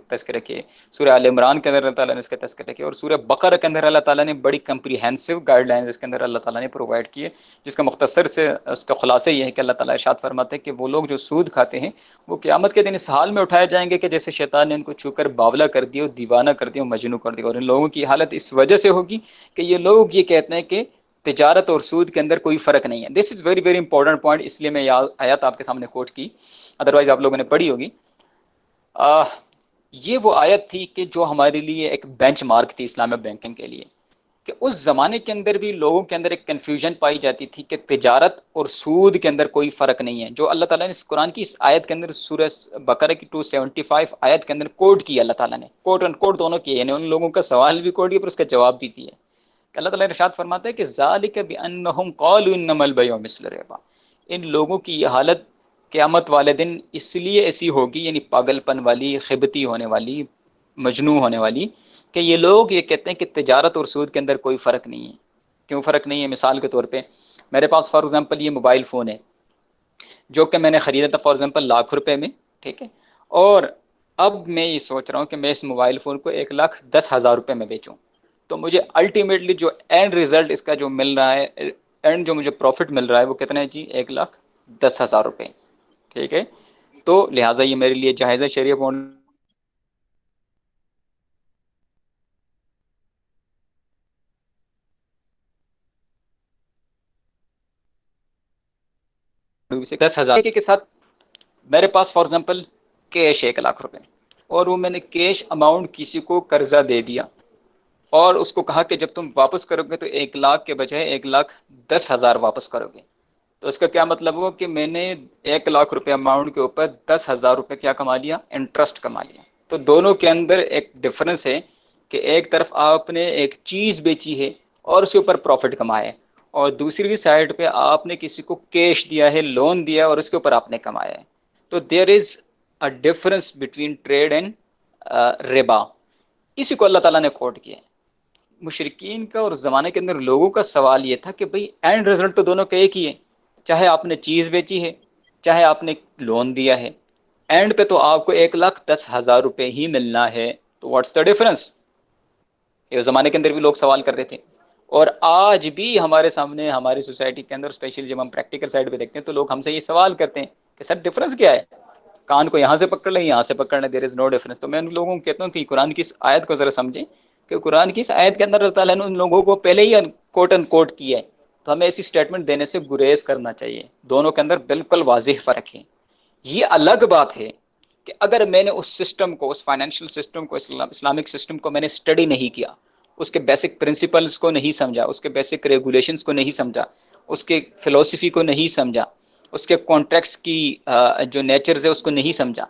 تذکرہ کیا، سورہ آل عمران کے اندر اللہ تعالیٰ نے اس کا تذکرہ کیا، اور سورہ بقرہ کے اندر اللہ تعالیٰ نے بڑی کمپریہنسو گائیڈ لائنز اس کے اندر اللہ تعالیٰ نے پرووائڈ کیے، جس کا مختصر سے اس کا خلاصہ یہ ہے کہ اللہ تعالیٰ ارشاد فرماتے ہیں کہ وہ لوگ جو سود کھاتے ہیں وہ قیامت کے دن اس حال میں اٹھائے جائیں گے کہ جیسے شیطان نے ان کو چھو کر باولا کر دیا، دیوانہ کر دیا، مجنون کر دیا. اور ان لوگوں کی حالت اس وجہ سے ہوگی کہ یہ لوگ یہ کہتے ہیں کہ تجارت اور سود کے اندر کوئی فرق نہیں ہے. This is very very important point, اس لیے میں یہ آیات آپ کے سامنے کوٹ کی، ادروائز آپ لوگوں نے پڑھی ہوگی. یہ وہ آیت تھی کہ جو ہمارے لیے ایک بینچ مارک تھی اسلامک بینکنگ کے لیے، کہ اس زمانے کے اندر بھی لوگوں کے اندر ایک کنفیوژن پائی جاتی تھی کہ تجارت اور سود کے اندر کوئی فرق نہیں ہے. جو اللہ تعالیٰ نے اس قرآن کی اس آیت کے اندر، سورہ بقرہ کی 275 آیت کے اندر کوٹ کیا، اللہ تعالیٰ نے کوٹ ان کوٹ دونوں کیے، یعنی ان لوگوں کا سوال بھی کوٹ کیا پر اس کا جواب بھی دیا. کہ اللہ تعالیٰ ارشاد فرماتا ہے کہ ذالک بانہم قالوا انما البیع مثل الربا، ان لوگوں کی یہ حالت قیامت والے دن اس لیے ایسی ہوگی، یعنی پاگل پن والی، خبتی ہونے والی، مجنون ہونے والی، کہ یہ لوگ یہ کہتے ہیں کہ تجارت اور سود کے اندر کوئی فرق نہیں ہے. کیوں فرق نہیں ہے؟ مثال کے طور پہ میرے پاس فار ایگزامپل یہ موبائل فون ہے جو کہ میں نے خریدا تھا فار ایگزامپل ₹1,00,000 میں، ٹھیک ہے، اور اب میں یہ سوچ رہا ہوں کہ میں اس موبائل فون کو ₹1,10,000 میں بیچوں. تو مجھے الٹیمیٹلی جو اینڈ ریزلٹ اس کا جو مل رہا ہے، اینڈ جو مجھے پروفٹ مل رہا ہے وہ کتنا ہے جی؟ ₹1,10,000. ٹھیک ہے، تو لہٰذا یہ میرے لیے جائز ہے شریعہ بانڈ سے 10,000 کے ساتھ میرے پاس فار ایگزامپل کیش ہے ₹1,00,000 اور وہ میں نے کیش اماؤنٹ کسی کو قرضہ دے دیا اور اس کو کہا کہ جب تم واپس کرو گے تو 1,00,000 کے بجائے 1,10,000 واپس کرو گے. تو اس کا کیا مطلب ہوا کہ میں نے ₹1,00,000 اماؤنٹ کے اوپر ₹10,000 کیا کما لیا؟ انٹرسٹ کما لیا. تو دونوں کے اندر ایک ڈفرنس ہے کہ ایک طرف آپ نے ایک چیز بیچی ہے اور اس کے اوپر پروفٹ کمایا ہے، اور دوسری سائڈ پہ آپ نے کسی کو کیش دیا ہے، لون دیا ہے اور اس کے اوپر آپ نے کمایا ہے. تو there is a difference between trade and ربا. اسی کو اللہ تعالیٰ نے کوٹ کیا ہے. مشرکین کا اور زمانے کے اندر لوگوں کا سوال یہ تھا کہ بھئی اینڈ رزلٹ تو دونوں کا ایک ہی ہے, چاہے آپ نے چیز بیچی ہے چاہے آپ نے لون دیا ہے, اینڈ پہ تو آپ کو 1,10,000 روپے ہی ملنا ہے. تو واٹس دا ڈفرنس؟ یہ زمانے کے اندر بھی لوگ سوال کرتے تھے, اور آج بھی ہمارے سامنے ہماری سوسائٹی کے اندر اسپیشلی جب ہم پریکٹیکل سائڈ پہ دیکھتے ہیں تو لوگ ہم سے یہ سوال کرتے ہیں کہ سر ڈفرنس کیا ہے, کان کو یہاں سے پکڑ لیں یہاں سے پکڑ لیں, دیر از نو ڈفرنس. تو میں ان لوگوں کو کہتا ہوں کہ قرآن کی اس آیت کو ذرا سمجھیں کہ قرآن کی اس آیت کے اندر اللہ تعالیٰ نے ان لوگوں کو پہلے ہی کوٹ ان کوٹ کیا ہے, تو ہمیں ایسی اسٹیٹمنٹ دینے سے گریز کرنا چاہیے. دونوں کے اندر بالکل واضح فرق ہے. یہ الگ بات ہے کہ اگر میں نے اس سسٹم کو, اس فائنینشیل سسٹم کو, اسلامک سسٹم کو میں نے اسٹڈی نہیں کیا, اس کے بیسک پرنسپلز کو نہیں سمجھا, اس کے بیسک ریگولیشنز کو نہیں سمجھا, اس کے فلسفی کو نہیں سمجھا, اس کے کانٹریکٹس کی جو نیچرز ہے اس کو نہیں سمجھا,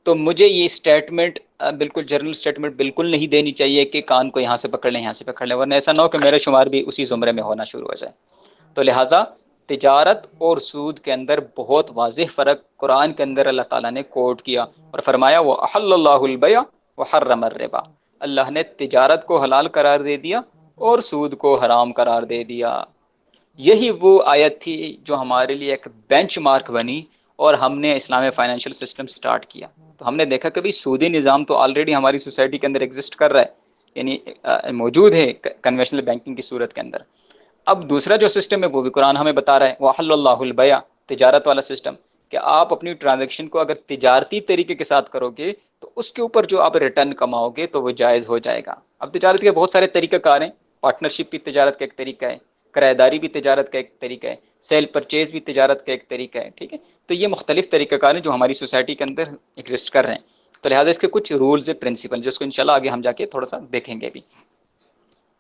تو مجھے یہ اسٹیٹمنٹ بالکل جنرل اسٹیٹمنٹ بالکل نہیں دینی چاہیے کہ کان کو یہاں سے پکڑ لیں یہاں سے پکڑ لیں, ورنہ ایسا نہ ہو کہ میرا شمار بھی اسی زمرے میں ہونا شروع ہو جائے. تو لہٰذا تجارت اور سود کے اندر بہت واضح فرق قرآن کے اندر اللہ تعالیٰ نے کوٹ کیا اور فرمایا وَأَحَلَّ اللَّهُ الْبَيْعَ وَحَرَّمَ الرِّبَا. اللہ نے تجارت کو حلال قرار دے دیا اور سود کو حرام قرار دے دیا. یہی وہ آیت تھی جو ہمارے لیے ایک بینچ مارک بنی اور ہم نے اسلامی فائنینشیل سسٹم سٹارٹ کیا. تو ہم نے دیکھا کہ سودی نظام تو آلریڈی ہماری سوسائٹی کے اندر ایگزسٹ کر رہا ہے, یعنی موجود ہے کنونشنل بینکنگ کی صورت کے اندر. اب دوسرا جو سسٹم ہے وہ بھی قرآن ہمیں بتا رہا ہے وَأَحَلَّ اللَّهُ الْبَيْعَ, تجارت والا سسٹم, کہ آپ اپنی ٹرانزیکشن کو اگر تجارتی طریقے کے ساتھ کرو گے تو اس کے اوپر جو آپ ریٹرن کماؤ گے تو وہ جائز ہو جائے گا. اب تجارت کے بہت سارے طریقہ کار ہیں, پارٹنرشپ بھی تجارت کا ایک طریقہ ہے, کرایہ داری بھی تجارت کا ایک طریقہ ہے, سیل پرچیز بھی تجارت کا ایک طریقہ ہے, ٹھیک ہے. تو یہ مختلف طریقہ کار ہیں جو ہماری سوسائٹی کے اندر ایگزسٹ کر رہے ہیں. تو لہٰذا اس کے کچھ رولز پرنسپل جس کو انشاءاللہ آگے ہم جا کے تھوڑا سا دیکھیں گے بھی.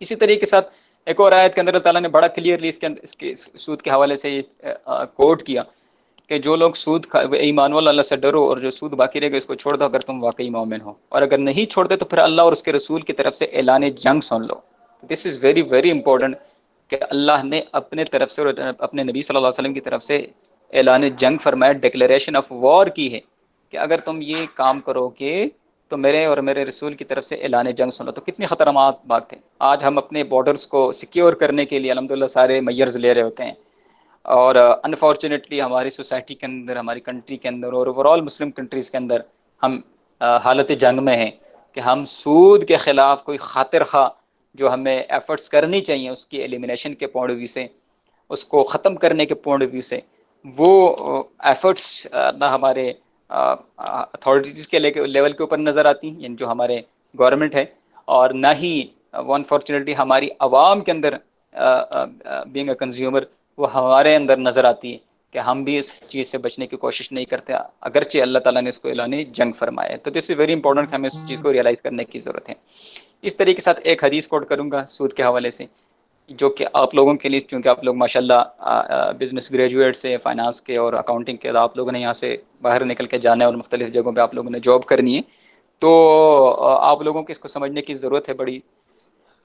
اسی طریقے کے ساتھ ایک اور آیت کے اندر اللہ تعالیٰ نے بڑا کلیئرلی اس کے سود کے حوالے سے کوٹ کیا کہ جو لوگ سود ایمان والا اللہ سے ڈرو اور جو سود باقی رہے گا اس کو چھوڑ دو اگر تم واقعی مومن ہو, اور اگر نہیں چھوڑ دے تو پھر اللہ اور اس کے رسول کی طرف سے اعلان جنگ سن لو. دس از ویری ویری امپورٹنٹ کہ اللہ نے اپنے طرف سے اور اپنے نبی صلی اللہ علیہ وسلم کی طرف سے اعلان جنگ فرمایا, ڈکلیریشن آف وار کی ہے کہ اگر تم یہ کام کرو گے تو میرے اور میرے رسول کی طرف سے اعلان جنگ سن لو. تو کتنی خطرناک بات ہے. آج ہم اپنے بارڈرز کو سیکیور کرنے کے لیے الحمدللہ سارے میئرز لے رہے ہوتے ہیں, اور انفارچونیٹلی ہماری سوسائٹی کے اندر, ہماری کنٹری کے اندر اور اوور آل مسلم کنٹریز کے اندر ہم حالت جنگ میں ہیں کہ ہم سود کے خلاف کوئی خاطر خواہ جو ہمیں ایفرٹس کرنی چاہیے اس کی ایلیمینیشن کے پوائنٹ آف ویو سے, اس کو ختم کرنے کے پوائنٹ آف ویو سے, وہ ایفرٹس نہ ہمارے اتھارٹیز کے لیول کے اوپر نظر آتی ہیں, یعنی جو ہمارے گورنمنٹ ہے, اور نہ ہی انفارچونیٹلی ہماری عوام کے اندر بینگ اے کنزیومر وہ ہمارے اندر نظر آتی ہے کہ ہم بھی اس چیز سے بچنے کی کوشش نہیں کرتے, اگرچہ اللہ تعالیٰ نے اس کو اعلان جنگ فرمایا ہے. تو دس از ویری امپورٹنٹ کہ ہمیں اس چیز کو ریئلائز کرنے کی ضرورت ہے. اس طریقے کے ساتھ ایک حدیث کوٹ کروں گا سود کے حوالے سے, جو کہ آپ لوگوں کے لیے, چونکہ آپ لوگ ماشاءاللہ بزنس گریجویٹ سے, فائنانس کے اور اکاؤنٹنگ کے, آپ لوگوں نے یہاں سے باہر نکل کے جانا ہے اور مختلف جگہوں پہ آپ لوگوں نے جاب کرنی ہے, تو آپ لوگوں کو اس کو سمجھنے کی ضرورت ہے بڑی,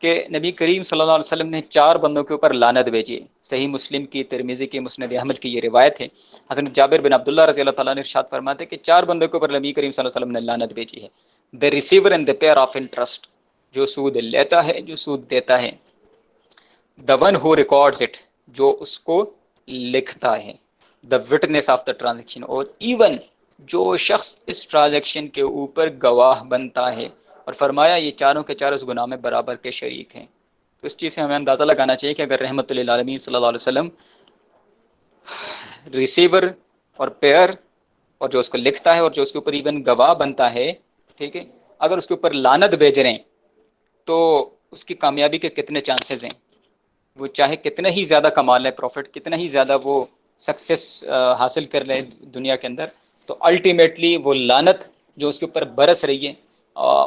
کہ نبی کریم صلی اللہ علیہ وسلم نے 4 بندوں کے اوپر لعنت بھیجی ہے. صحیح مسلم کی, ترمذی کی, مسند احمد کی یہ روایت ہے. حضرت جابر بن عبداللہ رضی اللہ تعالیٰ نے ارشاد فرماتے کہ 4 بندوں کے اوپر نبی کریم صلی اللہ علیہ وسلم نے لعنت بھیجی ہے. The receiver and the payer of interest, جو سود لیتا ہے جو سود دیتا ہے. The one who records it, جو اس کو لکھتا ہے. The witness of the transaction, اور ایون جو شخص اس ٹرانزیکشن کے اوپر گواہ بنتا ہے. اور فرمایا یہ چاروں کے چار اس گناہ میں برابر کے شریک ہیں. تو اس چیز سے ہمیں اندازہ لگانا چاہیے کہ اگر رحمت للعالمین صلی اللہ علیہ وسلم ریسیور اور پیئر اور جو اس کو لکھتا ہے اور جو اس کے اوپر ایون گواہ بنتا ہے, ٹھیک ہے, اگر اس کے اوپر لعنت بھیج رہے ہیں تو اس کی کامیابی کے کتنے چانسز ہیں. وہ چاہے کتنے ہی زیادہ کما لے پروفٹ, کتنا ہی زیادہ وہ سکسیس حاصل کر لے دنیا کے اندر, تو الٹیمیٹلی وہ لعنت جو اس کے اوپر برس رہی ہے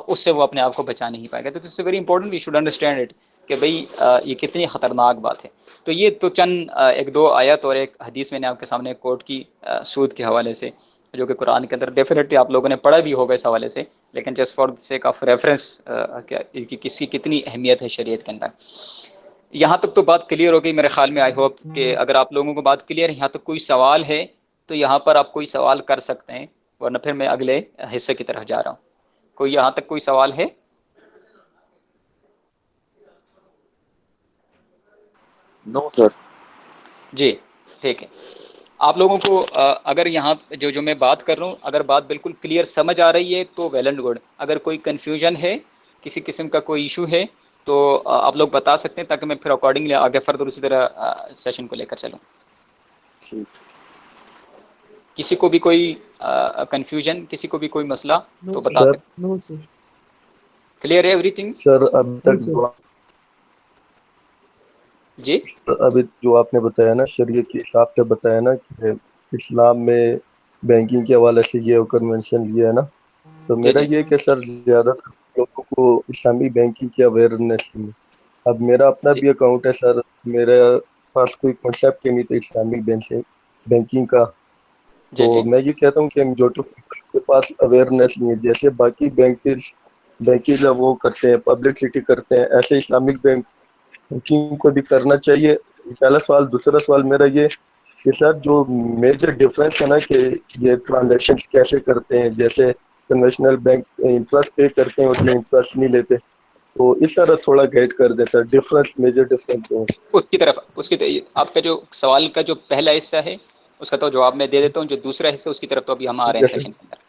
اس سے وہ اپنے آپ کو بچا نہیں پائے گا. تو it's very important, we should understand it کہ بھئی یہ کتنی خطرناک بات ہے. تو یہ تو چند 1-2 آیت اور ایک حدیث میں نے آپ کے سامنے کوٹ کی سود کے حوالے سے, جو کہ قرآن کے اندر ڈیفینیٹلی آپ لوگوں نے پڑھا بھی ہوگا اس حوالے سے, لیکن just for sake of reference کہ کسی کتنی اہمیت ہے شریعت کے اندر. یہاں تک تو بات کلیئر ہو گئی میرے خیال میں. آئی ہوپ کہ اگر آپ لوگوں کو بات کلیئر ہے, یہاں تک کوئی سوال ہے تو یہاں پر آپ کوئی سوال کر سکتے ہیں، ورنہ پھر میں اگلے حصے کی طرف جا رہا ہوں. کوئی یہاں تک کوئی سوال ہے؟ نو سر. جی ٹھیک ہے. آپ لوگوں کو اگر یہاں جو میں بات کر رہا ہوں اگر بات بالکل کلیئر سمجھ آ رہی ہے تو ویل اینڈ گڈ. اگر کوئی کنفیوژن ہے، کسی قسم کا کوئی ایشو ہے تو آپ لوگ بتا سکتے ہیں، تاکہ میں پھر اکارڈنگلی آگے فردر اسی طرح سیشن کو لے کر چلوں. کسی کو بھی کوئی کنفیوژن، کسی کو بھی کوئی مسئلہ تو بتا سر سکتے. کلیئر ہے ایوری تھنگ؟ سر ابھی تک جی ابھی جو آپ نے بتایا نا شریعت کے حساب سے بتایا نا کہ اسلام میں بینکنگ کے حوالے سے یہ کنونشن یہ ہے نا، تو جی میرا جی یہ کہ سر زیادہ تر لوگوں کو اسلامی بینکنگ کی اویئرنیس نہیں. اب میرا اپنا جی بھی اکاؤنٹ ہے سر، میرے پاس کوئی کنسیپٹ ہی نہیں تھا اسلامی بینکنگ کا. جی تو جی میں یہ کہتا ہوں کہ میجورٹی کے پاس اویئرنیس نہیں ہے. جیسے باقی بینکز وہ کرتے ہیں، پبلسٹی کرتے ہیں، ایسے اسلامک بینکنگ کو بھی کرنا چاہیے. پہلا سوال. دوسرا سوال میرا یہ کہ سر جو میجر ڈفرینس ہے نا کہ یہ ٹرانزیکشن کیسے کرتے ہیں، جیسے کنوینشنل بینک انٹرسٹ پے کرتے ہیں اس میں انٹرسٹ نہیں لیتے، تو اس طرح تھوڑا گائڈ کر دیں سر. میجر ڈفرینس اس کی آپ کا جو سوال کا جو پہلا حصہ ہے اس کا تو جواب میں دے دیتا ہوں. جو دوسرا حصہ اس کی طرف تو ابھی ہم آ رہے ٹھیک ہیں ہے سر. سیشن کے اندر.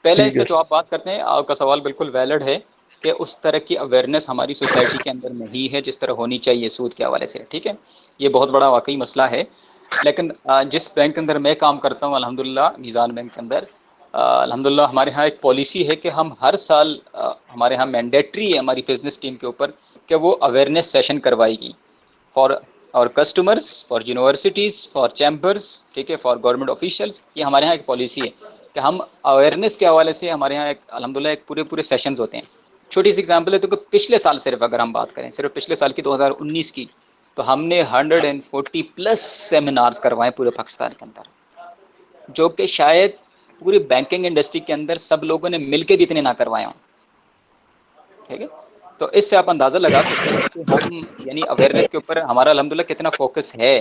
پہلا ٹھیک حصہ ہے جو آپ بات کرتے ہیں، آپ کا سوال بالکل ویلڈ ہے کہ اس طرح کی اویئرنیس ہماری سوسائٹی کے اندر نہیں ہے جس طرح ہونی چاہیے سود کے حوالے سے. ٹھیک ہے، یہ بہت بڑا واقعی مسئلہ ہے. لیکن جس بینک کے اندر میں کام کرتا ہوں الحمدللہ، میزان بینک کے اندر الحمدللہ ہمارے ہاں ایک پالیسی ہے کہ ہم ہر سال ہمارے ہاں مینڈیٹری ہے ہماری بزنس ٹیم کے اوپر کہ وہ اویئرنیس سیشن کروائے گی فار اور customers, for universities, for chambers, ٹھیک ہے، فار گورنمنٹ آفیشلس. یہ ہمارے یہاں ایک پالیسی ہے کہ ہم اویئرنیس کے حوالے سے ہمارے یہاں ایک الحمدللہ ایک پورے سیشنز ہوتے ہیں. چھوٹی سی ایگزامپل ہے تو کہ پچھلے سال صرف اگر ہم بات کریں، صرف پچھلے سال کی 2019 کی، تو ہم نے 140+ سیمینارز کروائے پورے پاکستان کے اندر، جو کہ شاید پوری بینکنگ انڈسٹری کے اندر سب لوگوں نے مل کے بھی اتنے نہ کروائے ہوں. ٹھیک ہے، تو اس سے آپ اندازہ لگا سکتے ہیں کہ ہم یعنی اویئرنیس کے اوپر ہمارا الحمدللہ کتنا فوکس ہے.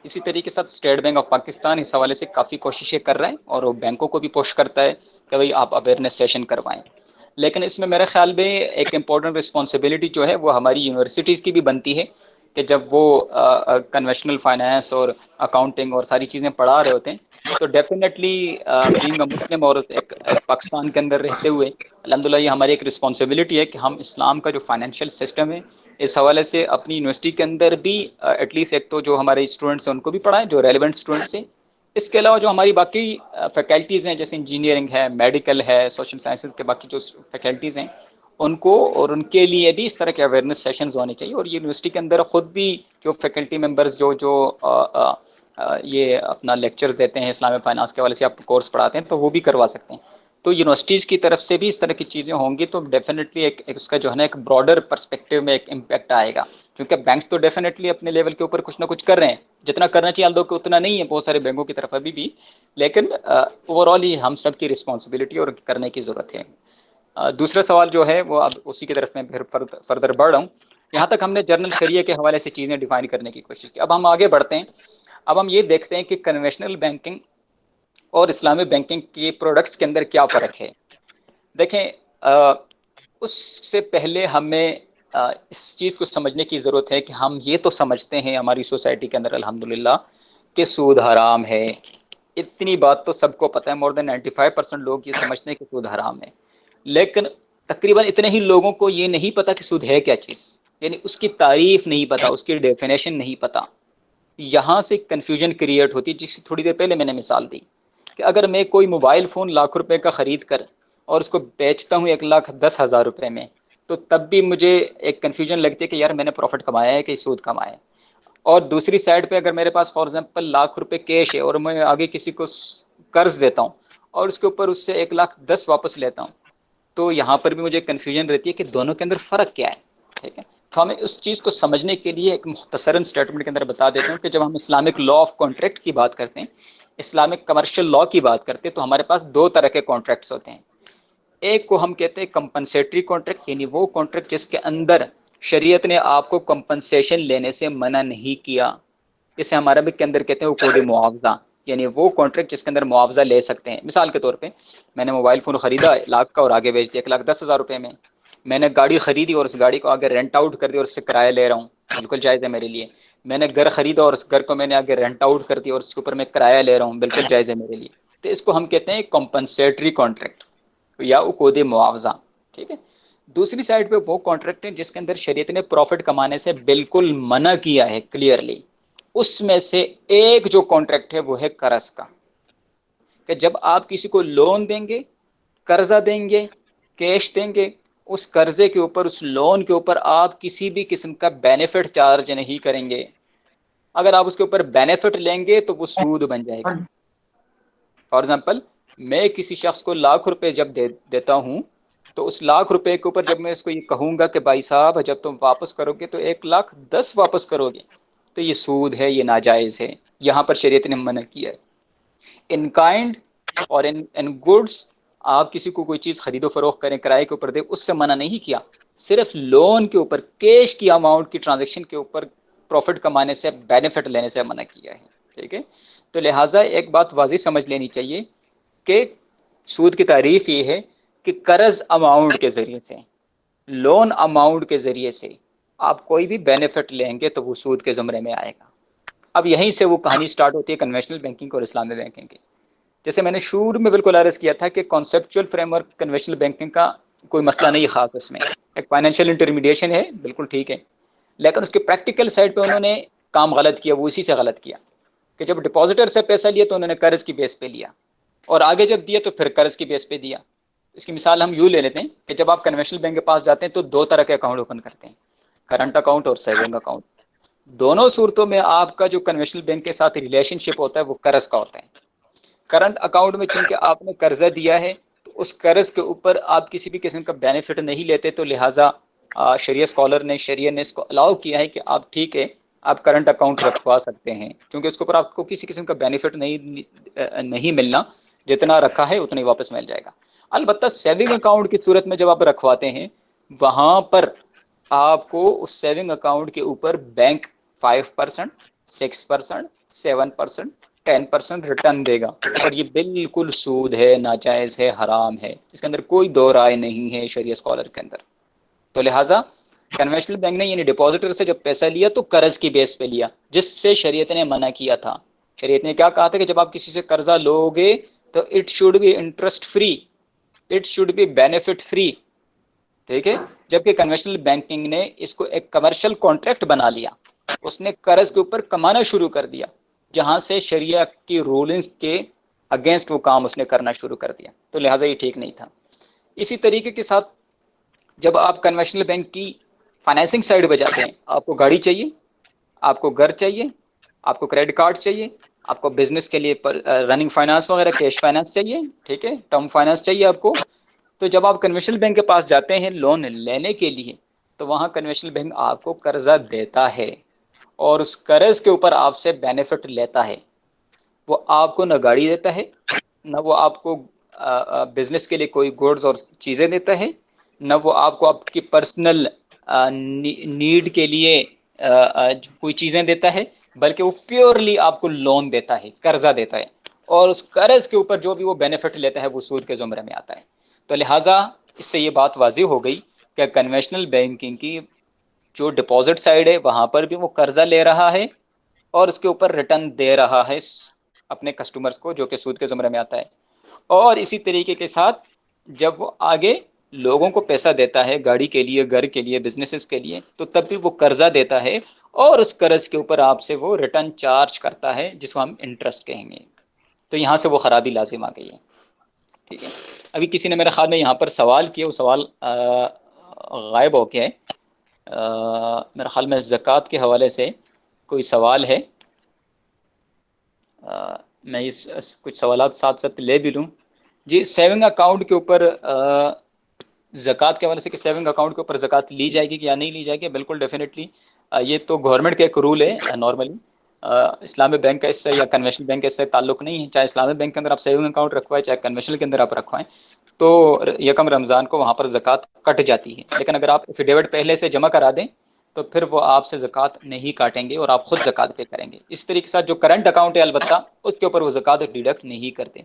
اسی طریقے سے اسٹیٹ بینک آف پاکستان اس حوالے سے کافی کوششیں کر رہے ہیں اور وہ بینکوں کو بھی پوش کرتا ہے کہ بھائی آپ اویئرنیس سیشن کروائیں. لیکن اس میں میرے خیال میں ایک امپورٹنٹ رسپانسبلٹی جو ہے وہ ہماری یونیورسٹیز کی بھی بنتی ہے کہ جب وہ کنوینشنل فائنانس اور اکاؤنٹنگ اور ساری چیزیں پڑھا رہے ہوتے ہیں تو ڈیفینیٹلی بینگ اے مسلم اور ایک پاکستان کے اندر رہتے ہوئے الحمدللہ یہ ہماری ایک رسپانسبلٹی ہے کہ ہم اسلام کا جو فائنینشیل سسٹم ہے اس حوالے سے اپنی یونیورسٹی کے اندر بھی ایٹ لیسٹ ایک تو جو ہمارے اسٹوڈنٹس ہیں ان کو بھی پڑھائیں جو ریلیونٹ اسٹوڈنٹس ہیں. اس کے علاوہ جو ہماری باقی فیکلٹیز ہیں جیسے انجینئرنگ ہے، میڈیکل ہے، سوشل سائنسز کے باقی جو فیکلٹیز ہیں ان کو اور ان کے لیے بھی اس طرح کے اویئرنیس سیشنز ہونے چاہیے. اور یونیورسٹی کے اندر خود بھی جو فیکلٹی ممبرز جو یہ اپنا لیکچرز دیتے ہیں اسلامی فائنانس کے حوالے سے آپ کورس پڑھاتے ہیں تو وہ بھی کروا سکتے ہیں. تو یونیورسٹیز کی طرف سے بھی اس طرح کی چیزیں ہوں گی تو ڈیفینیٹلی ایک اس کا جو ہے نا ایک براڈر پرسپیکٹیو میں ایک امپیکٹ آئے گا. کیونکہ بینکس تو ڈیفینیٹلی اپنے لیول کے اوپر کچھ نہ کچھ کر رہے ہیں، جتنا کرنا چاہیے الدو کہ اتنا نہیں ہے بہت سارے بینکوں کی طرف ابھی بھی، لیکن اوور آل ہی ہم سب کی رسپانسبلٹی اور کرنے کی ضرورت ہے. دوسرا سوال جو ہے وہ اب اسی کی طرف میں پھر فردر بڑھ رہا ہوں. یہاں تک ہم نے جرنل شریعہ کے حوالے سے چیزیں ڈیفائن کرنے کی کوشش کی. اب ہم آگے بڑھتے ہیں. اب ہم یہ دیکھتے ہیں کہ کنونشنل بینکنگ اور اسلامی بینکنگ کے پروڈکٹس کے اندر کیا فرق ہے. دیکھیں اس سے پہلے ہمیں اس چیز کو سمجھنے کی ضرورت ہے کہ ہم یہ تو سمجھتے ہیں ہماری سوسائٹی کے اندر الحمدللہ کہ سود حرام ہے. اتنی بات تو سب کو پتہ ہے، مور دین 95% لوگ یہ سمجھتے ہیں کہ سود حرام ہے. لیکن تقریباً اتنے ہی لوگوں کو یہ نہیں پتا کہ سود ہے کیا چیز، یعنی اس کی تعریف نہیں پتا، اس کی ڈیفینیشن نہیں پتا. یہاں سے کنفیوژن کریٹ ہوتی ہے، جس سے تھوڑی دیر پہلے میں نے مثال دی کہ اگر میں کوئی موبائل فون 1,00,000 روپے کا خرید کر اور اس کو بیچتا ہوں 1,10,000 روپے میں، تو تب بھی مجھے ایک کنفیوژن لگتی ہے کہ یار میں نے پروفٹ کمایا ہے کہ سود کمایا ہے. اور دوسری سائڈ پہ اگر میرے پاس فار ایگزامپل 1,00,000 روپے کیش ہے اور میں آگے کسی کو قرض دیتا ہوں اور اس کے اوپر اس سے 1,10,000 واپس لیتا ہوں، تو یہاں پر بھی مجھے کنفیوژن رہتی ہے کہ دونوں کے اندر فرق کیا ہے. ٹھیک ہے، تو ہمیں اس چیز کو سمجھنے کے لیے ایک مختصراً اسٹیٹمنٹ کے اندر بتا دیتا ہوں کہ جب ہم اسلامک لا آف کانٹریکٹ کی بات کرتے ہیں، اسلامک کمرشل لا کی بات کرتے ہیں، تو ہمارے پاس 2 طرح کے کانٹریکٹس ہوتے ہیں. ایک کو ہم کہتے ہیں کمپنسیٹری کانٹریکٹ، یعنی وہ کانٹریکٹ جس کے اندر شریعت نے آپ کو کمپنسیشن لینے سے منع نہیں کیا. اسے ہمارے بھی کے اندر کہتے ہیں عقود معاوضہ. یعنی وہ کانٹریکٹ جس کے اندر معاوضہ لے سکتے ہیں. مثال کے طور پہ میں نے موبائل فون خریدا 1 لاکھ کا اور آگے بیچ دیا 1,10,000 روپے میں. میں نے گاڑی خریدی اور اس گاڑی کو آگے رینٹ آؤٹ کر دیا اور اس سے کرایہ لے رہا ہوں, بالکل جائز ہے میرے لیے. میں نے گھر خریدا اور اس گھر کو میں نے آگے رینٹ آؤٹ کر دیا اور اس کے اوپر میں کرایہ لے رہا ہوں, بالکل جائز ہے میرے لیے. تو اس کو ہم کہتے ہیں کمپنسیٹری کانٹریکٹ یا عقود معاوضہ. ٹھیک ہے. دوسری سائڈ پہ وہ کانٹریکٹ ہیں جس کے اندر شریعت نے پروفٹ کمانے سے بالکل منع کیا ہے کلیئرلی. اس میں سے ایک جو کانٹریکٹ ہے وہ ہے قرض کا, کہ جب آپ کسی کو لون دیں گے, قرضہ دیں گے, کیش دیں گے, اس قرضے کے اوپر, اس لون کے اوپر آپ کسی بھی قسم کا بینیفٹ چارج نہیں کریں گے. اگر آپ اس کے اوپر بینیفٹ لیں گے تو وہ سود بن جائے گا. فار ایگزامپل, میں کسی شخص کو 1,00,000 روپے جب دیتا ہوں تو اس 1,00,000 روپے کے اوپر جب میں اس کو یہ کہوں گا کہ بھائی صاحب جب تم واپس کرو گے تو 1,10,000 واپس کرو گے, تو یہ سود ہے, یہ ناجائز ہے. یہاں پر شریعت نے منع کیا ہے. ان کائنڈ اور ان گڈس, آپ کسی کو کوئی چیز خرید و فروخت کریں, کرائے کے اوپر دیں, اس سے منع نہیں کیا. صرف لون کے اوپر, کیش کی اماؤنٹ کی ٹرانزیکشن کے اوپر پروفٹ کمانے سے, بینیفٹ لینے سے منع کیا ہے. ٹھیک ہے. تو لہٰذا ایک بات واضح سمجھ لینی چاہیے کہ سود کی تعریف یہ ہے کہ قرض اماؤنٹ کے ذریعے سے, لون اماؤنٹ کے ذریعے سے آپ کوئی بھی بینیفٹ لیں گے تو وہ سود کے زمرے میں آئے گا. اب یہیں سے وہ کہانی سٹارٹ ہوتی ہے کنونشنل بینکنگ اور اسلامی بینکنگ کی. جیسے میں نے شروع میں بالکل عرض کیا تھا کہ conceptual frame work conventional banking کا کوئی مسئلہ نہیں خاص, اس میں ایک فائنینشیل انٹرمیڈیشن ہے, بالکل ٹھیک ہے, لیکن اس کے پریکٹیکل سائڈ پہ انہوں نے کام غلط کیا. وہ اسی سے غلط کیا کہ جب ڈپازیٹر سے پیسہ لیا تو انہوں نے قرض کی بیس پہ لیا, اور آگے جب دیا تو پھر قرض کی بیس پہ دیا. اس کی مثال ہم یوں لے لیتے ہیں کہ جب آپ کنونشنل بینک کے پاس جاتے ہیں تو 2 طرح کے اکاؤنٹ اوپن کرتے ہیں, کرنٹ اکاؤنٹ اور سیونگ اکاؤنٹ. دونوں صورتوں میں آپ کا جو کنونشنل بینک کے ساتھ ریلیشن شپ ہوتا ہے وہ قرض کا ہوتا ہے. کرنٹ اکاؤنٹ میں چونکہ آپ نے قرضہ دیا ہے تو اس قرض کے اوپر آپ کسی بھی قسم کا بینیفٹ نہیں لیتے, تو لہٰذا شریعہ اسکالر نے, شریعہ نے اس کو الاؤ کیا ہے کہ آپ ٹھیک ہے آپ کرنٹ اکاؤنٹ رکھوا سکتے ہیں, کیونکہ اس کے اوپر آپ کو کسی قسم کا بینیفٹ نہیں ملنا, جتنا رکھا ہے اتنا ہی واپس مل جائے گا. البتہ سیونگ اکاؤنٹ کی صورت میں جب آپ رکھواتے ہیں وہاں پر آپ کو اس سیونگ اکاؤنٹ کے اوپر بینک 5%, 6%, 7%, 10% ریٹرن دے گا, اور یہ بالکل سود ہے, ناجائز ہے, حرام ہے. اس کے اندر کوئی دو رائے نہیں ہے شریعہ اسکالر کے اندر. تو لہٰذا کنونشنل بینک نے یعنی ڈپازیٹر سے جب پیسہ لیا تو قرض کی بیس پہ لیا, جس سے شریعت نے منع کیا تھا. شریعت نے کیا کہا تھا کہ جب آپ کسی سے قرضہ لو گے تو it should be interest free, it should be benefit free. ٹھیک ہے. جبکہ کنونشنل بینکنگ نے اس کو ایک کمرشل کانٹریکٹ بنا لیا, اس نے قرض کے اوپر کمانا شروع کر دیا, جہاں سے شریعہ کی رولنگز کے اگینسٹ وہ کام اس نے کرنا شروع کر دیا. تو لہٰذا یہ ٹھیک نہیں تھا. اسی طریقے کے ساتھ جب آپ کنونشنل بینک کی فائنینسنگ سائڈ پہ جاتے ہیں, آپ کو گاڑی چاہیے, آپ کو گھر چاہیے, آپ کو کریڈٹ کارڈ چاہیے, آپ کو بزنس کے لیے رننگ فائنانس وغیرہ کیش فائنانس چاہیے, ٹھیک ہے, ٹرم فائنانس چاہیے آپ کو. تو جب آپ کنونشنل بینک کے پاس جاتے ہیں لون لینے کے لیے تو وہاں کنونشنل بینک آپ کو قرضہ دیتا ہے اور اس قرض کے اوپر آپ سے بینیفٹ لیتا ہے. وہ آپ کو نہ گاڑی دیتا ہے, نہ وہ آپ کو بزنس کے لیے کوئی گوڈز اور چیزیں دیتا ہے, نہ وہ آپ کو آپ کی پرسنل نیڈ کے لیے کوئی چیزیں دیتا ہے, بلکہ وہ پیورلی آپ کو لون دیتا ہے, قرضہ دیتا ہے, اور اس قرض کے اوپر جو بھی وہ بینیفٹ لیتا ہے وہ سود کے زمرے میں آتا ہے. تو لہٰذا اس سے یہ بات واضح ہو گئی کہ کنونشنل بینکنگ کی جو ڈپازٹ سائڈ ہے وہاں پر بھی وہ قرضہ لے رہا ہے اور اس کے اوپر ریٹرن دے رہا ہے اپنے کسٹمرز کو, جو کہ سود کے زمرے میں آتا ہے. اور اسی طریقے کے ساتھ جب وہ آگے لوگوں کو پیسہ دیتا ہے گاڑی کے لیے, گھر کے لیے, بزنسز کے لیے, تو تب بھی وہ قرضہ دیتا ہے اور اس قرض کے اوپر آپ سے وہ ریٹرن چارج کرتا ہے, جس کو ہم انٹرسٹ کہیں گے. تو یہاں سے وہ خرابی لازم آ گئی ہے. ٹھیک ہے. ابھی کسی نے میرے خیال میں یہاں پر سوال کیا, وہ سوال غائب ہو گیا ہے. میرے خیال میں زکوٰۃ کے حوالے سے کوئی سوال ہے, میں کچھ سوالات ساتھ ساتھ لے بھی لوں. جی, سیونگ اکاؤنٹ کے اوپر زکوٰۃ کے حوالے سے کہ سیونگ اکاؤنٹ کے اوپر زکوٰۃ لی جائے گی یا نہیں لی جائے گی, بالکل ڈیفینیٹلی یہ تو گورنمنٹ کا ایک رول ہے. نارملی اسلامی بینک کا اس سے یا کنونشنل بینک کا اس سے تعلق نہیں ہے. چاہے اسلامی بینک کے اندر آپ سیونگ اکاؤنٹ رکھوائیں, چاہے کنونشنل کے اندر آپ رکھوائیں, تو یکم رمضان کو وہاں پر زکوٰۃ کٹ جاتی ہے. لیکن اگر آپ ایفیڈیوٹ پہلے سے جمع کرا دیں تو پھر وہ آپ سے زکوٰۃ نہیں کاٹیں گے اور آپ خود زکوٰۃ پے کریں گے. اس طریقے سے جو کرنٹ اکاؤنٹ ہے البتہ اس کے اوپر وہ زکوٰۃ ڈیڈکٹ نہیں کرتے.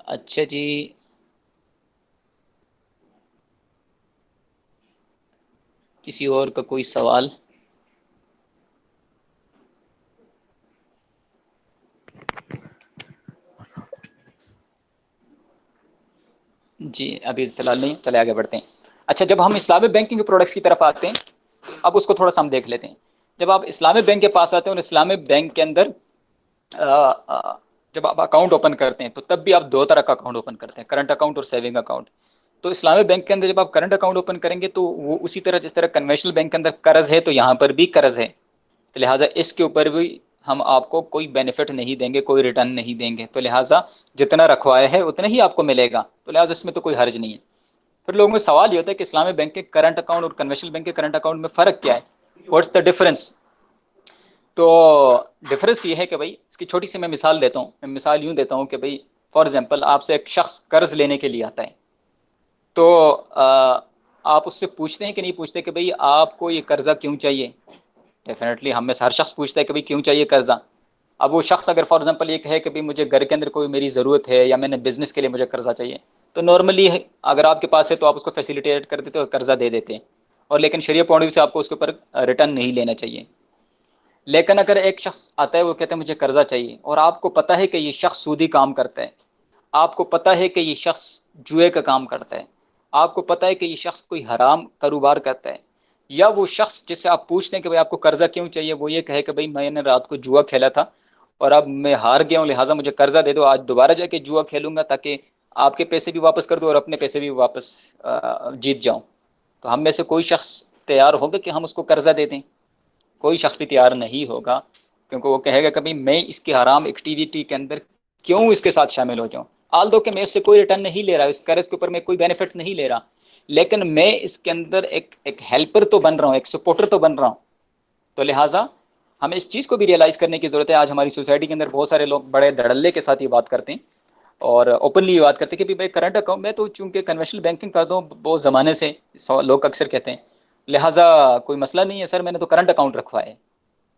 اچھا جی, کسی اور کا کوئی سوال؟ جی ابھی فی الحال نہیں, چلے آگے بڑھتے ہیں. اچھا, جب ہم اسلامی بینکنگ کے پروڈکٹس کی طرف آتے ہیں, اب اس کو تھوڑا سا ہم دیکھ لیتے ہیں. جب آپ اسلامی بینک کے پاس آتے ہیں اور اسلامی بینک کے اندر جب آپ اکاؤنٹ اوپن کرتے ہیں تو تب بھی آپ دو طرح کا اکاؤنٹ اوپن کرتے ہیں, کرنٹ اکاؤنٹ اور سیونگ اکاؤنٹ. تو اسلامی بینک کے اندر جب آپ کرنٹ اکاؤنٹ اوپن کریں گے تو وہ اسی طرح جس طرح کنونشنل بینک کے اندر قرض ہے تو یہاں پر بھی قرض ہے, تو لہٰذا اس کے اوپر بھی ہم آپ کو کوئی بینیفٹ نہیں دیں گے, کوئی ریٹرن نہیں دیں گے. تو لہٰذا جتنا رکھوایا ہے اتنا ہی آپ کو ملے گا, تو لہٰذا اس میں تو کوئی حرج نہیں ہے. پھر لوگوں کو سوال یہ ہوتا ہے کہ اسلامی بینک کے کرنٹ اکاؤنٹ اور کنونشنل بینک کے کرنٹ اکاؤنٹ میں فرق کیا ہے, واٹس دا ڈفرنس. تو ڈفرنس یہ ہے کہ بھائی اس کی چھوٹی سی میں مثال دیتا ہوں. میں مثال یوں دیتا ہوں کہ بھائی فار ایگزامپل آپ سے ایک شخص قرض لینے کے لیے آتا ہے, تو آپ اس سے پوچھتے ہیں کہ نہیں پوچھتے کہ بھئی آپ کو یہ قرضہ کیوں چاہیے؟ ڈیفینیٹلی ہم میں سے ہر شخص پوچھتا ہے کہ بھئی کیوں چاہیے قرضہ. اب وہ شخص اگر فار ایگزامپل یہ کہے کہ بھئی مجھے گھر کے اندر کوئی میری ضرورت ہے یا میں نے بزنس کے لیے مجھے قرضہ چاہیے, تو نارملی اگر آپ کے پاس ہے تو آپ اس کو فیسیلیٹیٹ کر دیتے اور قرضہ دے دیتے ہیں, اور لیکن شریعہ پوائنٹ سے آپ کو اس کے اوپر ریٹرن نہیں لینا چاہیے. لیکن اگر ایک شخص آتا ہے وہ کہتا ہے مجھے قرضہ چاہیے, اور آپ کو پتہ ہے کہ یہ شخص سودی کام کرتا ہے, آپ کو پتہ ہے کہ یہ شخص جوئے کا کام کرتا ہے, آپ کو پتہ ہے کہ یہ شخص کوئی حرام کاروبار کرتا ہے, یا وہ شخص جس سے آپ پوچھتے ہیں کہ بھئی آپ کو قرضہ کیوں چاہیے, وہ یہ کہے کہ بھئی میں نے رات کو جوا کھیلا تھا اور اب میں ہار گیا ہوں, لہٰذا مجھے قرضہ دے دو, آج دوبارہ جا کے جوا کھیلوں گا تاکہ آپ کے پیسے بھی واپس کر دو اور اپنے پیسے بھی واپس جیت جاؤں. تو ہم میں سے کوئی شخص تیار ہوگا کہ ہم اس کو قرضہ دے دیں؟ کوئی شخص بھی تیار نہیں ہوگا, کیونکہ وہ کہے گا کہ بھئی میں اس کی حرام ایکٹیویٹی کے اندر کیوں اس کے ساتھ شامل ہو جاؤں, آل دو کہ میں اس سے کوئی ریٹرن نہیں لے رہا, اس قرض کے اوپر میں کوئی بینیفٹ نہیں لے رہا, لیکن میں اس کے اندر ایک ہیلپر تو بن رہا ہوں, ایک سپورٹر تو بن رہا ہوں. تو لہٰذا ہمیں اس چیز کو بھی ریئلائز کرنے کی ضرورت ہے. آج ہماری سوسائٹی کے اندر بہت سارے لوگ بڑے دھڑلے کے ساتھ یہ بات کرتے ہیں اور اوپنلی یہ بات کرتے ہیں کہ بھائی کرنٹ اکاؤنٹ میں تو چونکہ کنونشنل بینکنگ کر دو بہت زمانے سے, لوگ اکثر کہتے ہیں, لہٰذا کوئی مسئلہ نہیں ہے سر, میں نے تو کرنٹ اکاؤنٹ رکھوایا ہے.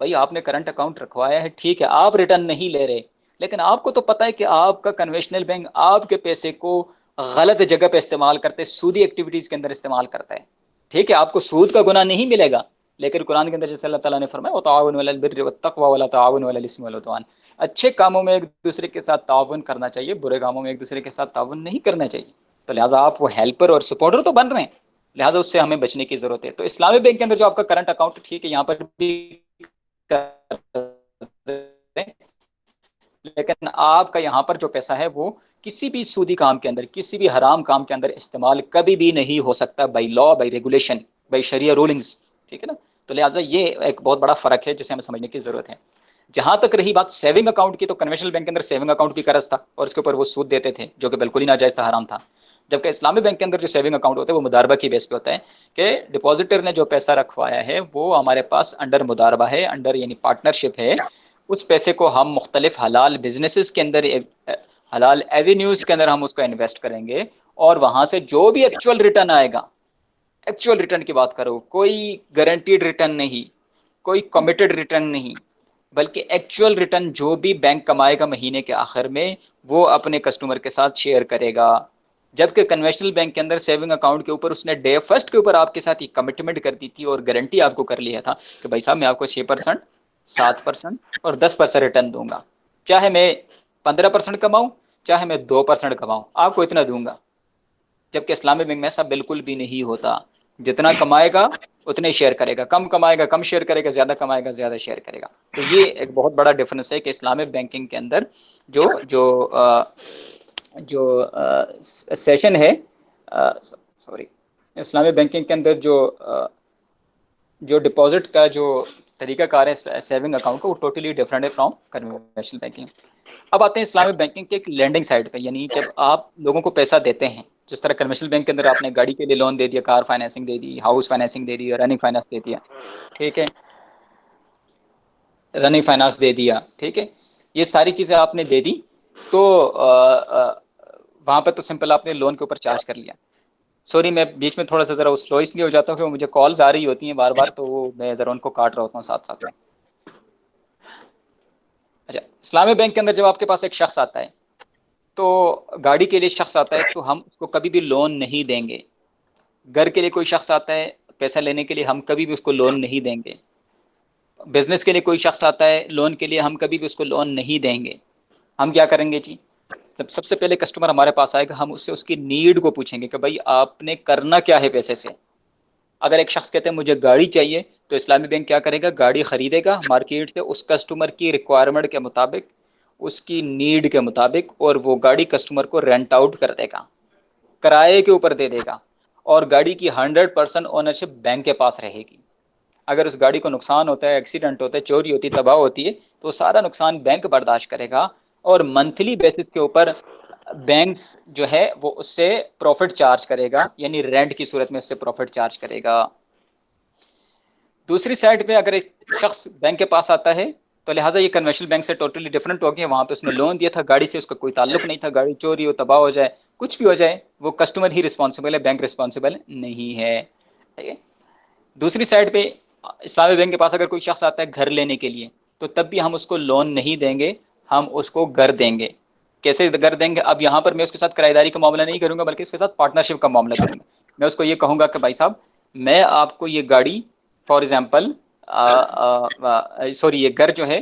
بھائی آپ نے کرنٹ اکاؤنٹ رکھوایا ہے ٹھیک ہے, آپ ریٹرن نہیں لے رہے, لیکن آپ کو تو پتہ ہے کہ آپ کا کنونشنل بینک آپ کے پیسے کو غلط جگہ پہ استعمال کرتے, سودی ایکٹیویٹیز کے اندر استعمال کرتا ہے. ٹھیک ہے, آپ کو سود کا گناہ نہیں ملے گا, لیکن قرآن کے اندر جیسے اللہ تعالیٰ نے فرمایا وتعاونوا علی البر والتقوی ولا تعاونوا علی الاثم والعدوان, اچھے کاموں میں ایک دوسرے کے ساتھ تعاون کرنا چاہیے, برے کاموں میں ایک دوسرے کے ساتھ تعاون نہیں کرنا چاہیے. تو لہٰذا آپ وہ ہیلپر اور سپورٹر تو بن رہے ہیں, لہٰذا اس سے ہمیں بچنے کی ضرورت ہے. تو اسلامی بینک کے اندر جو آپ کا کرنٹ اکاؤنٹ ٹھیک ہے, یہاں پر بھی لیکن آپ کا یہاں پر جو پیسہ ہے وہ کسی بھی سودی کام کے اندر, کسی بھی حرام کام کے اندر استعمال کبھی بھی نہیں ہو سکتا, by law, by regulation, by shariah rulings. ٹھیک ہے نا, تو لہٰذا یہ ایک بہت بڑا فرق ہے جسے ہمیں سمجھنے کی ضرورت ہے. جہاں تک رہی بات سیونگ اکاؤنٹ کی, تو کنونشنل بینک کے اندر سیونگ اکاؤنٹ بھی قرض تھا اور اس کے اوپر وہ سود دیتے تھے جو کہ بالکل ہی ناجائز تھا, حرام تھا. جبکہ اسلامی بینک کے اندر جو سیونگ اکاؤنٹ ہوتا ہے وہ مداربہ کی بیس پہ ہوتا ہے کہ ڈپازیٹر نے جو پیسہ رکھوایا ہے وہ ہمارے پاس انڈر مداربہ ہے, انڈر یعنی پارٹنرشپ ہے. اس پیسے کو ہم مختلف حلال بزنسز کے اندر, حلال ایوینیوز کے اندر ہم اس کو انویسٹ کریں گے, اور وہاں سے جو بھی ایکچوئل ریٹرن آئے گا, ایکچوئل ریٹرن کی بات کرو, کوئی گارنٹیڈ ریٹرن نہیں, کوئی کمیٹڈ ریٹرن نہیں, بلکہ ایکچوئل ریٹرن جو بھی بینک کمائے گا مہینے کے آخر میں وہ اپنے کسٹمر کے ساتھ شیئر کرے گا. جبکہ کنونشنل بینک کے اندر سیونگ اکاؤنٹ کے اوپر اس نے ڈے فرسٹ کے اوپر آپ کے ساتھ یہ کمٹمنٹ کر دی تھی اور گارنٹی آپ کو کر لیا تھا کہ بھائی صاحب میں آپ کو 6%, 7% اور 10% ریٹرن دوں گا, چاہے میں 15% کماؤں, چاہے میں 2% کماؤں, آپ کو اتنا دوں گا. جبکہ اسلامی بینک میں ایسا بالکل بھی نہیں ہوتا, جتنا کمائے گا اتنے شیئر کرے گا, کم کمائے گا کم شیئر کرے گا, زیادہ کمائے گا زیادہ شیئر کرے گا. تو یہ ایک بہت بڑا ڈفرنس ہے کہ اسلامی بینکنگ کے اندر جو سیشن ہے, سوری, اسلامی بینکنگ کے اندر جو ڈپازٹ کا جو طریقہ کار ہے سیونگ اکاؤنٹ کا, وہ ٹوٹلی ڈفرینٹ ہے فرام کنونشنل بینکنگ. اب آتے ہیں اسلامی بینکنگ کے ایک لینڈنگ سائڈ پہ, یعنی جب آپ لوگوں کو پیسہ دیتے ہیں, جس طرح کنونشنل بینک کے اندر آپ نے گاڑی کے لیے لون دے دیا, کار فائنینسنگ دے دی, ہاؤس فائنینسنگ دے دی, رننگ فائنانس دے دیا, ٹھیک ہے, رننگ فائنانس دے دیا, ٹھیک ہے, یہ ساری چیزیں آپ نے دے دی, تو وہاں پہ تو سمپل آپ نے لون کے اوپر چارج کر لیا. سوری میں بیچ میں تھوڑا سا ذرا سلو اس لیے ہو جاتا ہوں کہ مجھے کالز آ رہی ہوتی ہیں بار بار، تو وہ میں ذرا ان کو کاٹ رہا ہوتا ہوں ساتھ ساتھ میں. اچھا، اسلامی بینک کے اندر جب آپ کے پاس ایک شخص آتا ہے تو گاڑی کے لیے شخص آتا ہے تو ہم اس کو کبھی بھی لون نہیں دیں گے. گھر کے لیے کوئی شخص آتا ہے پیسہ لینے کے لیے، ہم کبھی بھی اس کو لون نہیں دیں گے. بزنس کے لیے کوئی شخص آتا ہے لون کے لیے، ہم کبھی بھی اس کو لون نہیں دیں گے. ہم کیا کریں گے جی؟ سب سے پہلے کسٹمر ہمارے پاس آئے گا، ہم اس سے اس کی نیڈ کو پوچھیں گے کہ بھائی آپ نے کرنا کیا ہے پیسے سے. اگر ایک شخص کہتے ہیں مجھے گاڑی چاہیے تو اسلامی بینک کیا کرے گا؟ گاڑی خریدے گا مارکیٹ سے اس کسٹمر کی ریکوائرمنٹ کے مطابق، اس کی نیڈ کے مطابق، اور وہ گاڑی کسٹمر کو رینٹ آؤٹ کر دے گا، کرائے کے اوپر دے دے گا. اور گاڑی کی 100% اونرشپ بینک کے پاس رہے گی. اگر اس گاڑی کو نقصان ہوتا ہے، ایکسیڈنٹ ہوتا ہے، چوری ہوتی ہے، تباہ ہوتی ہے، تو سارا نقصان بینک برداشت کرے گا. اور منتھلی بیسس کے اوپر بینکس جو ہے وہ اس سے پروفٹ چارج کرے گا، یعنی رینٹ کی صورت میں اس سے پروفٹ چارج کرے گا. دوسری سائڈ پہ اگر ایک شخص بینک کے پاس آتا ہے تو لہٰذا یہ کنونشنل بینک سے ٹوٹلی ڈفرنٹ ہو گیا. وہاں پہ اس نے لون دیا تھا، گاڑی سے اس کا کوئی تعلق نہیں تھا. گاڑی چوری ہو، تباہ ہو جائے، کچھ بھی ہو جائے، وہ کسٹمر ہی رسپانسبل ہے، بینک رسپانسبل نہیں ہے. ٹھیک ہے. دوسری سائڈ پہ اسلامی بینک کے پاس اگر کوئی شخص آتا ہے گھر لینے کے لیے تو تب بھی ہم اس کو لون نہیں دیں گے، ہم اس کو گھر دیں گے. کیسے گھر دیں گے؟ اب یہاں پر میں اس کے ساتھ کرایہ داری کا معاملہ نہیں کروں گا، بلکہ اس کے ساتھ پارٹنرشپ کا معاملہ کروں گا. میں اس کو یہ کہوں گا کہ بھائی صاحب میں آپ کو یہ گاڑی فار ایگزامپل سوری یہ گھر جو ہے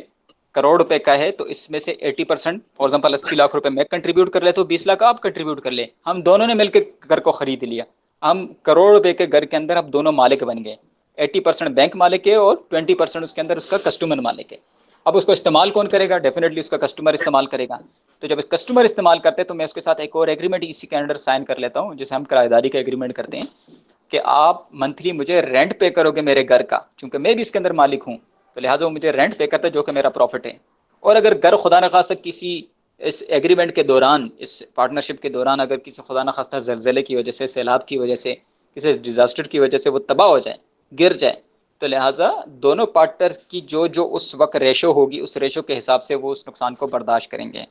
کروڑ روپے کا ہے، تو اس میں سے 80% فار ایگزامپل 80 لاکھ روپے میں کنٹریبیوٹ کر لے تو 20 لاکھ آپ کنٹریبیوٹ کر لے. ہم دونوں نے مل کے گھر کو خرید لیا. ہم کروڑ روپے کے گھر کے اندر اب دونوں مالک بن گئے. 80% بینک مالک ہے اور 20% اس کے اندر اس کا کسٹمر مالک ہے. اب اس کو استعمال کون کرے گا؟ ڈیفینیٹلی اس کا کسٹمر استعمال کرے گا. تو جب کسٹمر استعمال کرتے ہیں تو میں اس کے ساتھ ایک اور ایگریمنٹ اسی کے انڈر سائن کر لیتا ہوں، جسے ہم کرایہ داری کا ایگریمنٹ کرتے ہیں کہ آپ منتھلی مجھے رینٹ پے کرو گے میرے گھر کا، چونکہ میں بھی اس کے اندر مالک ہوں تو لہٰذا وہ مجھے رینٹ پے کرتا ہے جو کہ میرا پروفٹ ہے. اور اگر گھر خدا نخواستہ کسی اس ایگریمنٹ کے دوران، اس پارٹنرشپ کے دوران اگر کسی خدا نخواستہ زلزلے کی وجہ سے، سیلاب کی وجہ سے، کسی ڈیزاسٹر کی وجہ سے وہ تباہ ہو جائے، گر جائے، تو لہٰذا دونوں پارٹنر کی جو اس وقت ریشو ہوگی اس ریشو کے حساب سے وہ اس نقصان کو برداشت کریں گے.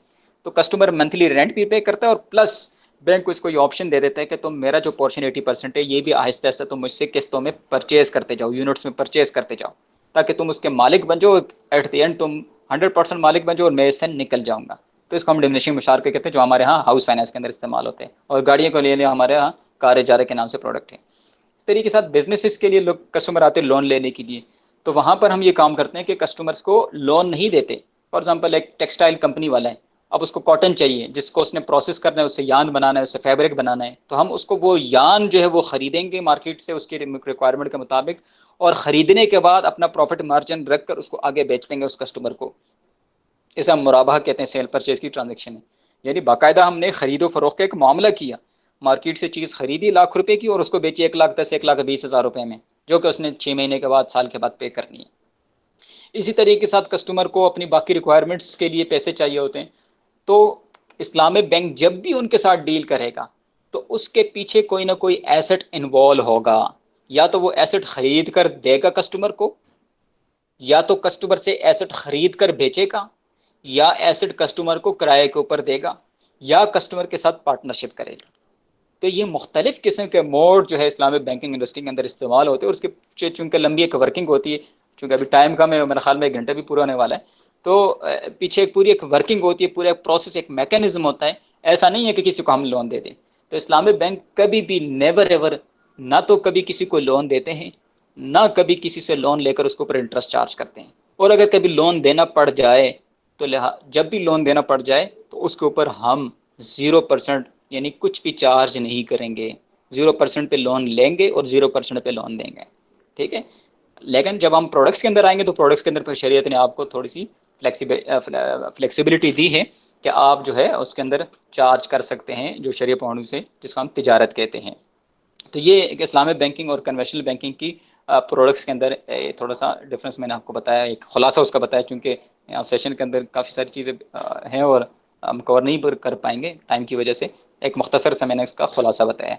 تو کسٹمر منتھلی رینٹ بھی پے کرتا ہے اور پلس بینک کو اس کو یہ آپشن دے دیتا ہے کہ تم میرا جو پورشن 80% ہے یہ بھی آہستہ آہستہ تم مجھ سے قسطوں میں پرچیز کرتے جاؤ، یونٹس میں پرچیز کرتے جاؤ، تاکہ تم اس کے مالک بن جاؤ. ایٹ دی اینڈ تم 100% مالک بن جاؤ اور میں اس سے نکل جاؤں گا. تو اس کو ہم ڈیمنیشنگ مشارکے کہتے ہیں، جو ہمارے ہاں ہاؤس فائنانس کے اندر استعمال ہوتے ہیں. اور گاڑیوں کو لیے ہمارے ہاں کار اجارے کے نام سے پروڈکٹ ہے. اس طریقے کے ساتھ بزنسز کے لیے لوگ کسٹمر آتے ہیں لون لینے کے لیے، تو وہاں پر ہم یہ کام کرتے ہیں کہ کسٹمرز کو لون نہیں دیتے. فار ایگزامپل ایک ٹیکسٹائل کمپنی والا ہے، اب اس کو کاٹن چاہیے جس کو اس نے پروسیس کرنا ہے، اس سے یان بنانا ہے، اس سے فیبرک بنانا ہے، تو ہم اس کو وہ یان جو ہے وہ خریدیں گے مارکیٹ سے اس کی ریکوائرمنٹ کے مطابق، اور خریدنے کے بعد اپنا پروفٹ مارجن رکھ کر اس کو آگے بیچ دیں گے اس کسٹمر کو. اسے ہم مرابحہ کہتے ہیں، سیل پرچیز کی ٹرانزیکشن ہے. یعنی باقاعدہ ہم نے خرید و فروخت کا ایک معاملہ کیا، مارکیٹ سے چیز خریدی لاکھ روپے کی اور اس کو بیچی 1,10,000 1,20,000 روپے میں، جو کہ اس نے 6 مہینے کے بعد، سال کے بعد پے کرنی ہے. اسی طریقے کے ساتھ کسٹمر کو اپنی باقی ریکوائرمنٹس کے لیے پیسے چاہیے ہوتے ہیں، تو اسلامی بینک جب بھی ان کے ساتھ ڈیل کرے گا تو اس کے پیچھے کوئی نہ کوئی ایسٹ انوالو ہوگا. یا تو وہ ایسٹ خرید کر دے گا کسٹمر کو، یا تو کسٹمر سے ایسٹ خرید کر بیچے گا، یا ایسٹ کسٹمر کو کرائے کے اوپر دے گا، یا کسٹمر کے ساتھ پارٹنرشپ کرے گا. تو یہ مختلف قسم کے موڈ جو ہے اسلامک بینکنگ انڈسٹری کے اندر استعمال ہوتے ہیں، اور اس کے چونکہ لمبی ایک ورکنگ ہوتی ہے، چونکہ ابھی ٹائم کم ہے، میرے خیال میں 1 گھنٹہ بھی پورا ہونے والا ہے، تو پیچھے ایک پوری ایک ورکنگ ہوتی ہے، پورا ایک پروسیس، ایک میکینزم ہوتا ہے. ایسا نہیں ہے کہ کسی کو ہم لون دے دیں. تو اسلامک بینک کبھی بھی نیور ایور، نہ تو کبھی کسی کو لون دیتے ہیں، نہ کبھی کسی سے لون لے کر اس کے اوپر انٹرسٹ چارج کرتے ہیں. اور اگر کبھی لون دینا پڑ جائے تو جب بھی لون دینا پڑ جائے تو اس کے اوپر ہم 0% یعنی کچھ بھی چارج نہیں کریں گے. 0% پہ لون لیں گے اور 0% پہ لون دیں گے. ٹھیک ہے. لیکن جب ہم پروڈکٹس کے اندر آئیں گے تو پروڈکٹس کے اندر پھر شریعت نے آپ کو تھوڑی سی فلیکسیبلٹی دی ہے کہ آپ جو ہے اس کے اندر چارج کر سکتے ہیں، جو شریع پاؤنڈ سے، جس کو ہم تجارت کہتے ہیں. تو یہ ایک اسلامک بینکنگ اور کنونشنل بینکنگ کی پروڈکٹس کے اندر تھوڑا سا ڈفرینس میں نے آپ کو بتایا، ایک خلاصہ اس کا بتایا، چونکہ یہاں سیشن کے اندر کافی ساری چیزیں ہیں اور ہم کور نہیں کر پائیں گے ٹائم کی وجہ سے. ایک مختصر سے میں نے اس کا خلاصہ بتایا.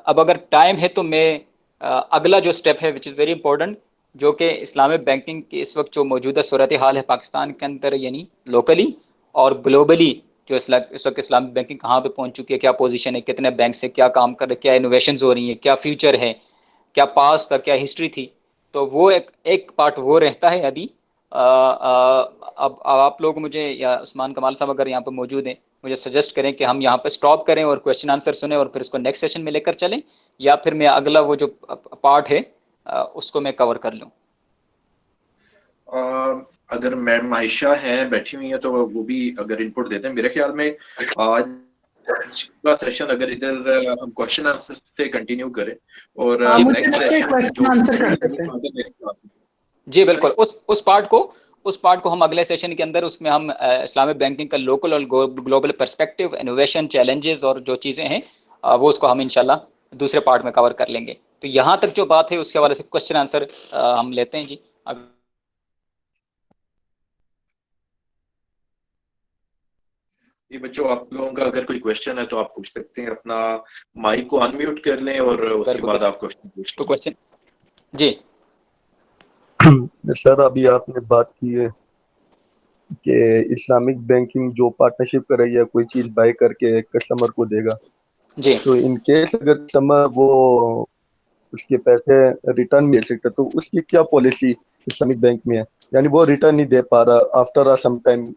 اب اگر ٹائم ہے تو میں اگلا جو سٹیپ ہے وچ از ویری امپورٹنٹ، جو کہ اسلامک بینکنگ کی اس وقت جو موجودہ صورتحال ہے پاکستان کے اندر، یعنی لوکلی اور گلوبلی کہ اس وقت اسلامک بینکنگ کہاں پہ پہنچ چکی ہے, کیا پوزیشن ہے, کتنے بینک سے کیا کام کر رہے, کیا انوویشنز ہو رہی ہیں, کیا فیوچر ہے, کیا پاس تھا, کیا ہسٹری تھی. تو وہ ایک پارٹ وہ رہتا ہے ابھی. اب آپ لوگ مجھے یا عثمان کمال صاحب اگر یہاں پہ موجود ہیں مجھے سجیسٹ کریں کہ ہم یہاں پہ سٹاپ کریں اور کویشچن آنسر سنیں اور پھر اس کو نیکسٹ سیشن میں لے کر چلیں, یا پھر میں اگلا وہ جو پارٹ ہے اس کو میں کور کر لوں. اگر میڈم عائشہ ہیں بیٹھی ہوئی ہیں تو وہ بھی اگر ان پٹ دیتے ہیں. میرے خیال میں آج کا سیشن اگر ادھر ہم کوشچن آنسر سے کنٹینیو کریں اور جی بالکل اس پارٹ کو ہم اگلے سیشن کے اندر اس میں ہم اسلامک بینکنگ کا لوکل اور گلوبل پرسپیکٹو, انوویشن, چیلنجز اور جو چیزیں ہیں وہ اس کو ہم انشاءاللہ دوسرے پارٹ میں کور کر لیں گے. تو یہاں تک جو بات ہے اس کے حوالے سے کوشچن آنسر ہم لیتے ہیں. جی جی بچوں, آپ لوگوں کا اگر کوئی کوشچن ہے تو آپ پوچھ سکتے ہیں. اپنا مائک کو ان میوٹ کر لیں اور اس کے بعد آپ کوشچن پوچھ لیں. کوشچن جی سر, ابھی آپ نے بات کی ہے کہ اسلامک بینکنگ جو پارٹنرشپ کر رہی ہے کوئی چیز بائی کر کے کسٹمر کو دے گا, جی تو ان کیس اگر کسٹمر وہ اس کے پیسے ریٹرن مل سکتا تو اس کی کیا پالیسی اسلامک بینک میں ہے, یعنی وہ ریٹرن نہیں دے پا رہا آفٹر سم ٹائم,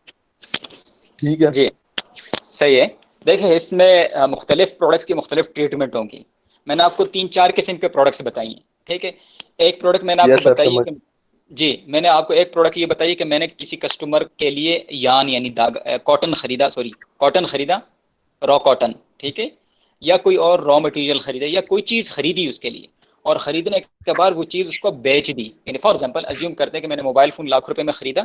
ٹھیک ہے؟ جی صحیح ہے. دیکھیں اس میں مختلف پروڈکٹس کی مختلف ٹریٹمنٹ ہوں گی. میں نے آپ کو 3-4 قسم کے پروڈکٹس بتائی ہیں, ٹھیک ہے. ایک پروڈکٹ میں نے آپ کو یس سر, بتائی ہے سمجھ. کہ جی میں نے آپ کو ایک پروڈکٹ یہ بتائی کہ میں نے کسی کسٹمر کے لیے یعنی کاٹن خریدا, را کاٹن, ٹھیک ہے, یا کوئی اور را مٹیریل خریدا یا کوئی چیز خریدی اس کے لیے, اور خریدنے کے بعد وہ چیز اس کو بیچ دی. یعنی فار ایگزامپل ازیوم کرتے ہیں کہ میں نے موبائل فون ₹1,00,000 میں خریدا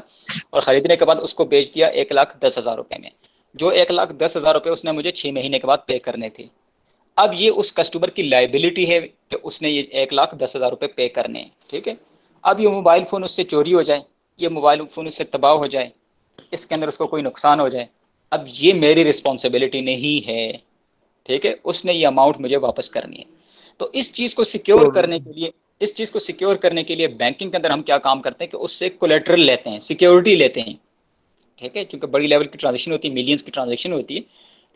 اور خریدنے کے بعد اس کو بیچ دیا ₹1,10,000 میں. جو ₹1,10,000 اس نے مجھے 6 مہینے کے بعد پے کرنے تھے. اب یہ اس کسٹمر کی لائبلٹی ہے کہ اس نے یہ ₹1,10,000 پے کرنے ہیں, ٹھیک ہے. اب یہ موبائل فون اس سے چوری ہو جائے, یہ موبائل فون اس سے تباہ ہو جائے, اس کے اندر اس کو کوئی نقصان ہو جائے, اب یہ میری رسپانسبلٹی نہیں ہے, ٹھیک ہے. اس نے یہ اماؤنٹ مجھے واپس کرنی ہے. تو اس چیز کو سیکیور کرنے کے لیے بینکنگ کے اندر ہم کیا کام کرتے ہیں کہ اس سے کولیٹرل لیتے ہیں, سیکیورٹی لیتے ہیں, ٹھیک ہے. چونکہ بڑی لیول کی ٹرانزیکشن ہوتی ہے, ملینز کی ٹرانزیکشن ہوتی ہے,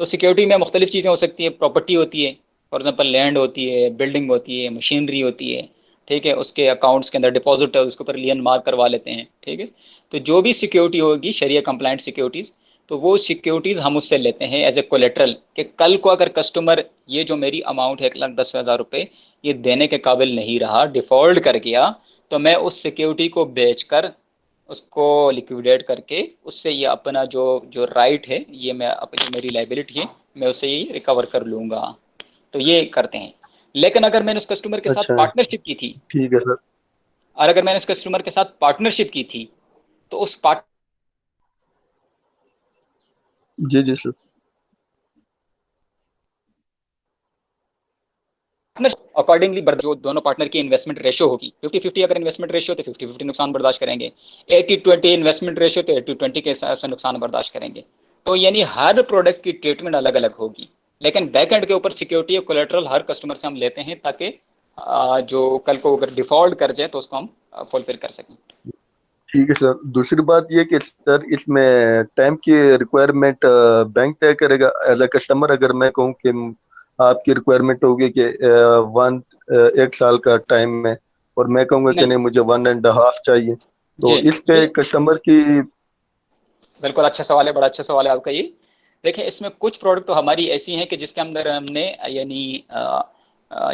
تو سیکیورٹی میں مختلف چیزیں ہو سکتی ہیں. پراپرٹی ہوتی ہے, فار ایگزامپل لینڈ ہوتی ہے, بلڈنگ ہوتی ہے, مشینری ہوتی ہے, ٹھیک ہے. اس کے اکاؤنٹس کے اندر ڈپازٹ ہے, اس کے اوپر لین مارک کروا لیتے ہیں, ٹھیک ہے. تو جو بھی سیکیورٹی ہوگی شریعہ کمپلائنٹ سیکیورٹیز, تو وہ سیکیورٹیز ہم اس سے لیتے ہیں ایز اے کولیٹرل, کہ کل کو اگر کسٹمر یہ جو میری اماؤنٹ ہے ₹1,10,000 یہ دینے کے قابل نہیں رہا, ڈیفالٹ کر گیا, تو میں اس سیکیورٹی کو بیچ کر اس کو لیکویڈیٹ کر کے اس سے یہ اپنا جو رائٹ ہے, یہ میں جو میری لائبلٹی ہے میں اسے یہ ریکور کر لوں گا. تو یہ کرتے ہیں. لیکن اگر میں نے اس کسٹمر کے ساتھ اچھا, پارٹنرشپ کی تھی, ٹھیک ہے سر. اور اگر میں نے اس کسٹمر کے ساتھ پارٹنرشپ کی تھی تو اس جی جی سر. اکارڈنگلی جو دونوں پارٹنر کی انویسٹمنٹ ریشو ہوگی 50-50 اگر انویسٹمنٹ ریشو تو 50-50 نقصان برداشت کریں گے. 80-20 انویسٹمنٹ ریشو تو 80-20 کے حساب سے نقصان برداشت کریں گے. تو یعنی ہر پروڈکٹ کی ٹریٹمنٹ الگ الگ ہوگی, لیکن بیک اینڈ کے اوپر سیکیورٹی اور کولیٹرل ہر کسٹمر سے ہم لیتے ہیں تاکہ جو کل کو اگر ڈیفالٹ کر جائے تو اس کو ہم فلفل کر سکیں. ٹھیک ہے سر. دوسری بات یہ کہ سر اس میں ٹائم کی ریکوائرمنٹ بینک طے کرے گا ایز اے کسٹمر. اگر میں کہوں کہ آپ کی ریکوائرمنٹ ہوگی کہ 1 سال کا ٹائم میں, اور میں کہوں گا کہ نہیں مجھے 1.5 چاہیے, تو جی اس پہ کسٹمر کی. بالکل اچھا سوال ہے, بڑا اچھا سوال ہے آپ کا. یہ دیکھیں اس میں کچھ پروڈکٹ تو ہماری ایسی ہیں کہ جس کے اندر ہم نے یعنی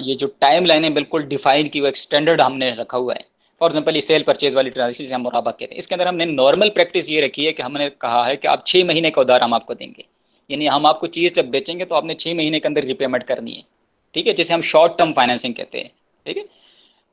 یہ جو ٹائم لائن ہے بالکل ڈیفائن کی, وہ ایک اسٹینڈرڈ ہم نے رکھا ہوا ہے. فار ایگزامپل یہ سیل پرچیز والی ٹرانزیکشن جسے ہم مرابہ کہتے ہیں, اس کے اندر ہم نے نارمل پریکٹس یہ رکھی ہے کہ ہم نے کہا ہے کہ آپ 6 مہینے کا ادھار ہم آپ کو دیں گے. یعنی ہم آپ کو چیز جب بیچیں گے تو آپ نے 6 مہینے کے اندر ریپیمنٹ کرنی ہے, ٹھیک ہے, جسے ہم شارٹ ٹرم فائنینسنگ کہتے ہیں, ٹھیک ہے.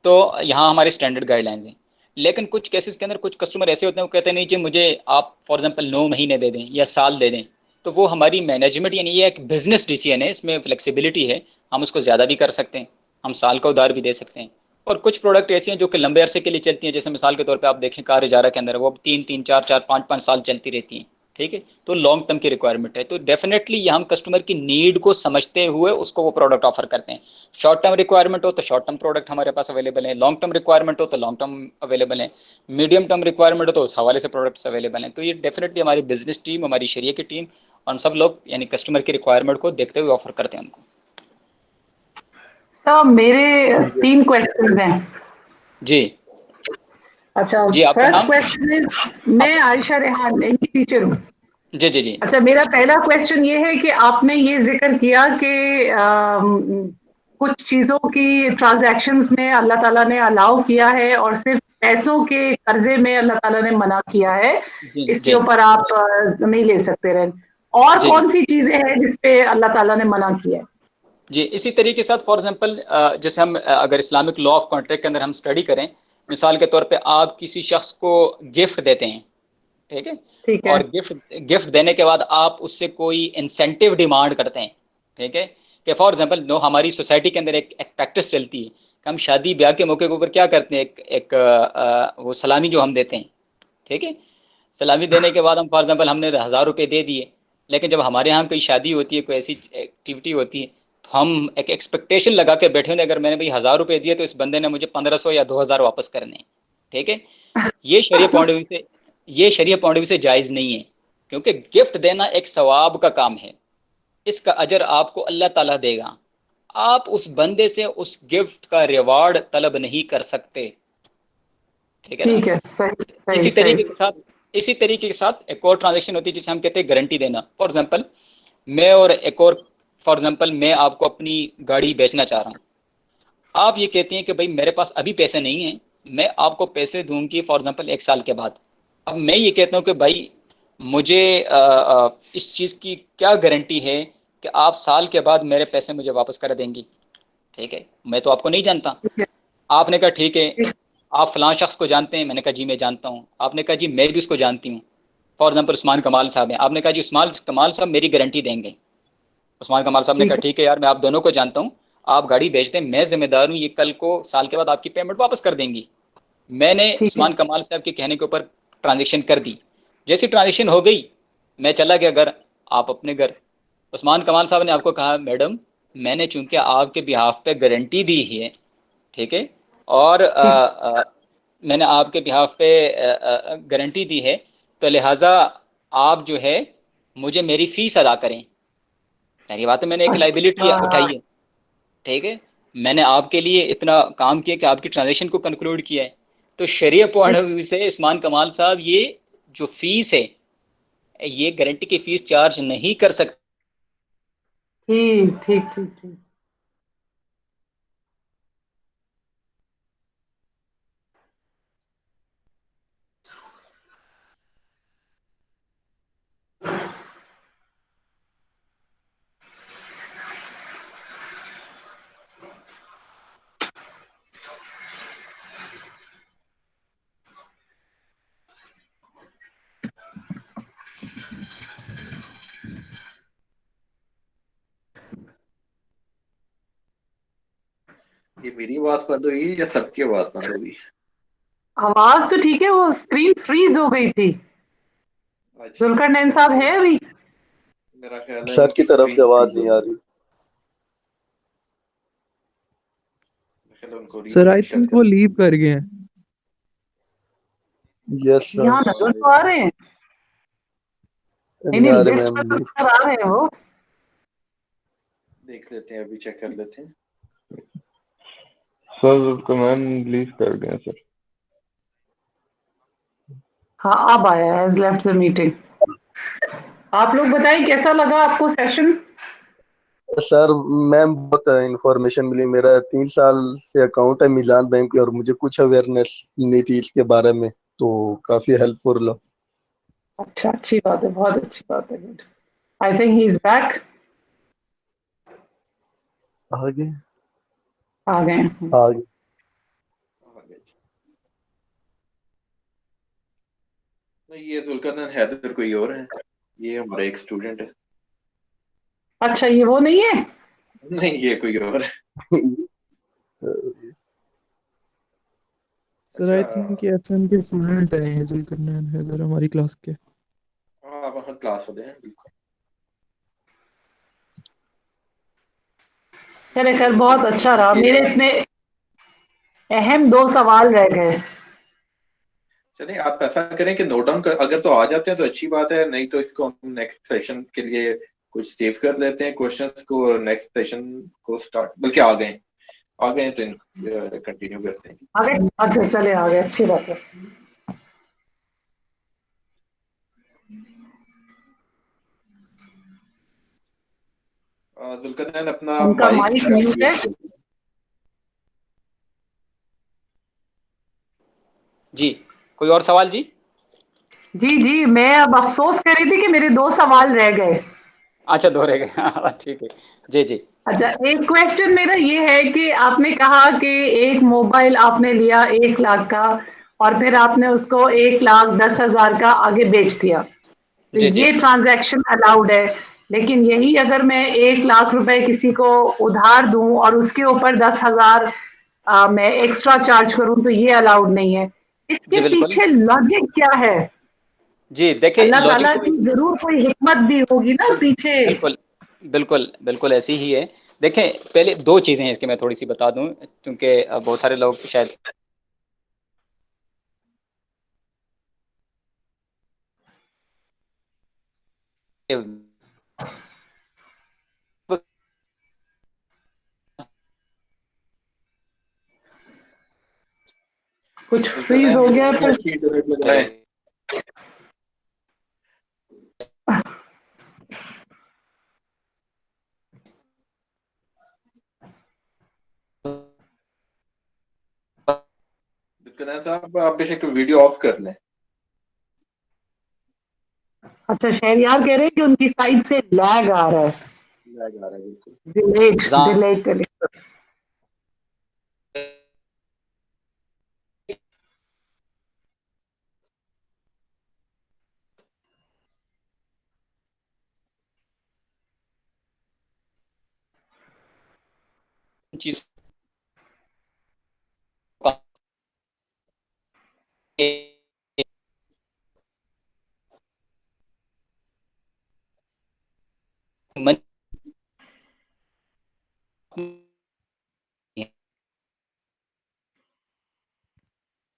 تو یہاں ہمارے اسٹینڈرڈ گائیڈ لائنز ہیں. لیکن کچھ کیسز کے اندر کچھ کسٹمر ایسے ہوتے ہیں وہ کہتے ہیں نہیں جی مجھے آپ فار ایگزامپل 9 مہینے دے دیں یا سال دے دیں. تو وہ ہماری مینجمنٹ یعنی یہ ایک بزنس ڈیسیژن ہے, اس میں فلیکسیبلٹی ہے, ہم اس کو زیادہ بھی کر سکتے ہیں, ہم سال کا ادھار بھی دے سکتے ہیں. اور کچھ پروڈکٹ ایسے ہیں جو کہ لمبے عرصے کے لیے چلتی ہیں, جیسے مثال کے طور پہ آپ دیکھیں کار اجارہ کے اندر وہ 3-3, 4-4, 5-5 سال چلتی رہتی ہیں, ٹھیک ہے. تو لانگ ٹرم کی ریکوائرمنٹ ہے, تو ڈیفینیٹلی یہ ہم کسٹمر کی نیڈ کو سمجھتے ہوئے اس کو وہ پروڈکٹ آفر کرتے ہیں. شارٹ ٹرم ریکوائرمنٹ ہو تو شارٹ ٹرم پروڈکٹ ہمارے پاس اویلیبل ہے, لانگ ٹرم ریکوائرمنٹ ہو تو لانگ ٹرم اویلیبل ہے, میڈیم ٹرم ریکوائرمنٹ ہو تو اس حوالے سے پروڈکٹس اویلیبل ہیں. تو یہ ڈیفینیٹلی ہماری بزنس ٹیم, ہماری شریعہ کی ٹیم اور سب لوگ یعنی کسٹمر کی ریکوائرمنٹ کو دیکھتے ہوئے آفر کرتے ہیں ان کو. سر میرے 3 کویشچنز ہیں. جی اچھا جی آپ کا فرسٹ نام؟ کویشچن میں عائشہ ریحان انگلش ٹیچر ہوں. جی جی جی. اچھا میرا پہلا کویشچن یہ ہے کہ آپ نے یہ ذکر کیا کہ کچھ چیزوں کی ٹرانزیکشنز میں اللہ تعالیٰ نے الاؤ کیا ہے اور صرف پیسوں کے قرضے میں اللہ تعالیٰ نے منع کیا ہے, جی اس کے جی اوپر آپ نہیں لے سکتے رہے. اور جی کون سی چیزیں ہیں جس پہ اللہ تعالیٰ نے منع کیا ہے؟ جی اسی طریقے کے ساتھ فار ایگزامپل جیسے ہم اگر اسلامک لا آف کانٹریکٹ کے اندر ہم اسٹڈی کریں, مثال کے طور پہ آپ کسی شخص کو گفٹ دیتے ہیں, ٹھیک ہے, ٹھیک ہے اور گفٹ دینے کے بعد آپ اس سے کوئی انسینٹیو ڈیمانڈ کرتے ہیں, ٹھیک ہے, کہ فار ایگزامپل ہماری سوسائٹی کے اندر ایک پریکٹس چلتی ہے کہ ہم شادی بیاہ کے موقع کے اوپر کیا کرتے ہیں, ایک وہ سلامی جو ہم دیتے ہیں, ٹھیک ہے, سلامی دینے کے بعد ہم فار ایگزامپل ہم نے 1000 روپے دے دیے, لیکن جب ہمارے یہاں کوئی شادی ہوتی ہے, کوئی ایسی ایکٹیویٹی ہوتی ہے, تو ہم ایک ایکسپیکٹیشن لگا کے بیٹھے ہوئے, اگر میں نے بھائی 1000 روپے دیے تو اس بندے نے مجھے 1500 یا 2000 واپس کرنے ہیں, ٹھیک ہے. یہ شریعہ پوائنٹ آف ویو سے جائز نہیں ہے, کیونکہ گفٹ دینا ایک ثواب کا کام ہے, اس کا اجر آپ کو اللہ تعالیٰ دے گا. آپ اس بندے سے اس گفٹ کا ریوارڈ طلب نہیں کر سکتے, ٹھیک ہے نا. ٹھیک ہے صحیح صحیح. اسی طریقے کے ساتھ ایک اور ٹرانزیکشن ہوتی ہے جسے ہم کہتے ہیں گارنٹی دینا. فار ایگزامپل میں اور ایک اور فار ایگزامپل میں آپ کو اپنی گاڑی بیچنا چاہ رہا ہوں, آپ یہ کہتے ہیں کہ بھائی میرے پاس ابھی پیسے نہیں ہیں, میں آپ کو پیسے دوں گی فار ایگزامپل 1 سال کے بعد. اب میں یہ کہتا ہوں کہ بھائی مجھے اس چیز کی کیا گارنٹی ہے کہ آپ سال کے بعد میرے پیسے مجھے واپس کر دیں گی, ٹھیک ہے, میں تو آپ کو نہیں جانتا. آپ نے کہا ٹھیک ہے, آپ فلاں شخص کو جانتے ہیں, میں نے کہا جی میں جانتا ہوں. آپ نے کہا جی میں بھی اس کو جانتی ہوں, فار ایگزامپل عثمان کمال صاحب ہیں, آپ نے کہا جی عثمان کمال صاحب میری گارنٹی دیں گے. عثمان کمال صاحب نے کہا ٹھیک ہے یار, میں آپ دونوں کو جانتا ہوں, آپ گاڑی بیچ دیں, میں ذمہ دار ہوں, یہ کل کو سال کے بعد آپ کی پیمنٹ واپس کر دیں گی. میں نے ٹھیک ہے عثمان کمال صاحب کے کہنے کے اوپر ٹرانزیکشن کر دی. جیسی ٹرانزیکشن ہو گئی, میں چلا گیا گھر, آپ اپنے گھر. عثمان کمال صاحب نے آپ کو کہا میڈم میں نے چونکہ آپ کے بہاف پہ گارنٹی دی ہے, ٹھیک ہے, اور میں نے آپ کے بہاف پہ گارنٹی دی ہے, تو لہٰذا آپ جو ہے مجھے میری فیس ادا کریں. پہلی بات ہے میں نے ایک لائبلٹی اٹھائی ہے, ٹھیک ہے, میں نے آپ کے لیے اتنا کام کیا کہ آپ کی ٹرانزیکشن کو کنکلوڈ کیا ہے. تو شریعہ پوائنٹ آف ویو سے عثمان کمال صاحب یہ جو فیس ہے, یہ گارنٹی کی فیس چارج نہیں کر سکتے. ٹھیک. یہ میری آواز بند ہوئی یا سب کی آواز بند ہوگی؟ آواز تو ٹھیک ہے, وہ اسکرین فریز ہو گئی تھی. ذوالقرنین صاحب ہے ابھی؟ میرا خیال ہے سر کی طرف سے آواز نہیں آ رہی. سر آئی تھنک وہ لیو کر گئے ہیں. یس سر. یہاں نظر تو آ رہے ہیں, نہیں آ رہے لسٹ میم. میں تو نظر آ رہے ہیں وہ. دیکھ لیتے ہیں, ابھی چیک کر لیتے ہیں. سر کمین لیو کر گئے سر. ہاں اب آیا, ہیز لیفٹ دا میٹنگ. آپ لوگ بتائیں کیسا لگا آپ کو سیشن؟ سر میم بہت انفارمیشن ملی. میرا 3 سال سے اکاؤنٹ ہے میزان بینک پہ, اور مجھے کچھ اویئرنیس نہیں تھی اس کے بارے میں, تو کافی ہیلپ فل. اچھا, اچھی بات ہے, بہت اچھی بات ہے. Good. I think he is back. آگے آ گئے. آگے یہ ذوالقرنین حیدر کوئی اور ہے, یہ ہمارا ایک اسٹوڈنٹ ہے. اچھا یہ وہ نہیں ہے؟ نہیں یہ کوئی اور ہے. سر آئی تھنک ایف ایم کے اسٹوڈنٹ ہیں ذوالقرنین حیدر ہماری کلاس کے. ہاں آپ کلاس ہوتے ہیں بالکل. چلے خیر بہت اچھا رہا. میرے اتنے اہم 2 سوال رہ گئے. چلیں آپ ایسا کریں کہ نوٹ ڈاؤن اگر تو آ جاتے ہیں تو اچھی بات ہے, نہیں تو اس کو ہم نیکسٹ سیشن کے لیے کچھ سیو کر لیتے ہیں کوشچنس کو, نیکسٹ سیشن کو سٹارٹ, بلکہ آ گئے تو کنٹینیو کرتے ہیں. اچھا چلے آ گئے, اچھی بات ہے. ذوالقرنین اپنا ان کا مائک میوٹ ہے. جی کوئی اور سوال جی؟ جی میں اب افسوس کر رہی تھی کہ میرے 2 سوال رہ گئے. اچھا 2 رہ گئے, ٹھیک ہے جی. اچھا ایک کویسچن میرا یہ ہے کہ آپ نے کہا کہ ایک موبائل آپ نے لیا 1 لاکھ کا اور پھر آپ نے اس کو 1,10,000 کا آگے بیچ دیا, تو جی یہ ٹرانزیکشن الاؤڈ ہے. لیکن یہی اگر میں 1 لاکھ روپے کسی کو ادھار دوں اور اس کے اوپر 10,000 میں ایکسٹرا چارج کروں تو یہ الاؤڈ نہیں ہے. اس کے جی بالکل پیچھے لاجک کیا ہے؟ جی. دیکھیں اللہ تعالیٰ لاجک کی ضرور کوئی حکمت بھی ہوگی نا پیچھے. بالکل ایسی ہی ہے. دیکھیں پہلے 2 چیزیں ہیں اس کے میں تھوڑی سی بتا دوں, کیونکہ بہت سارے لوگ شاید کچھ فریز ہو گیا ہے. صاحب آپ بے شک ویڈیو آف کر لیں. اچھا شہریار کہہ رہے ہیں کہ ان کی سائڈ سے لیگ آ رہا ہے, ڈیلیٹ کر چیز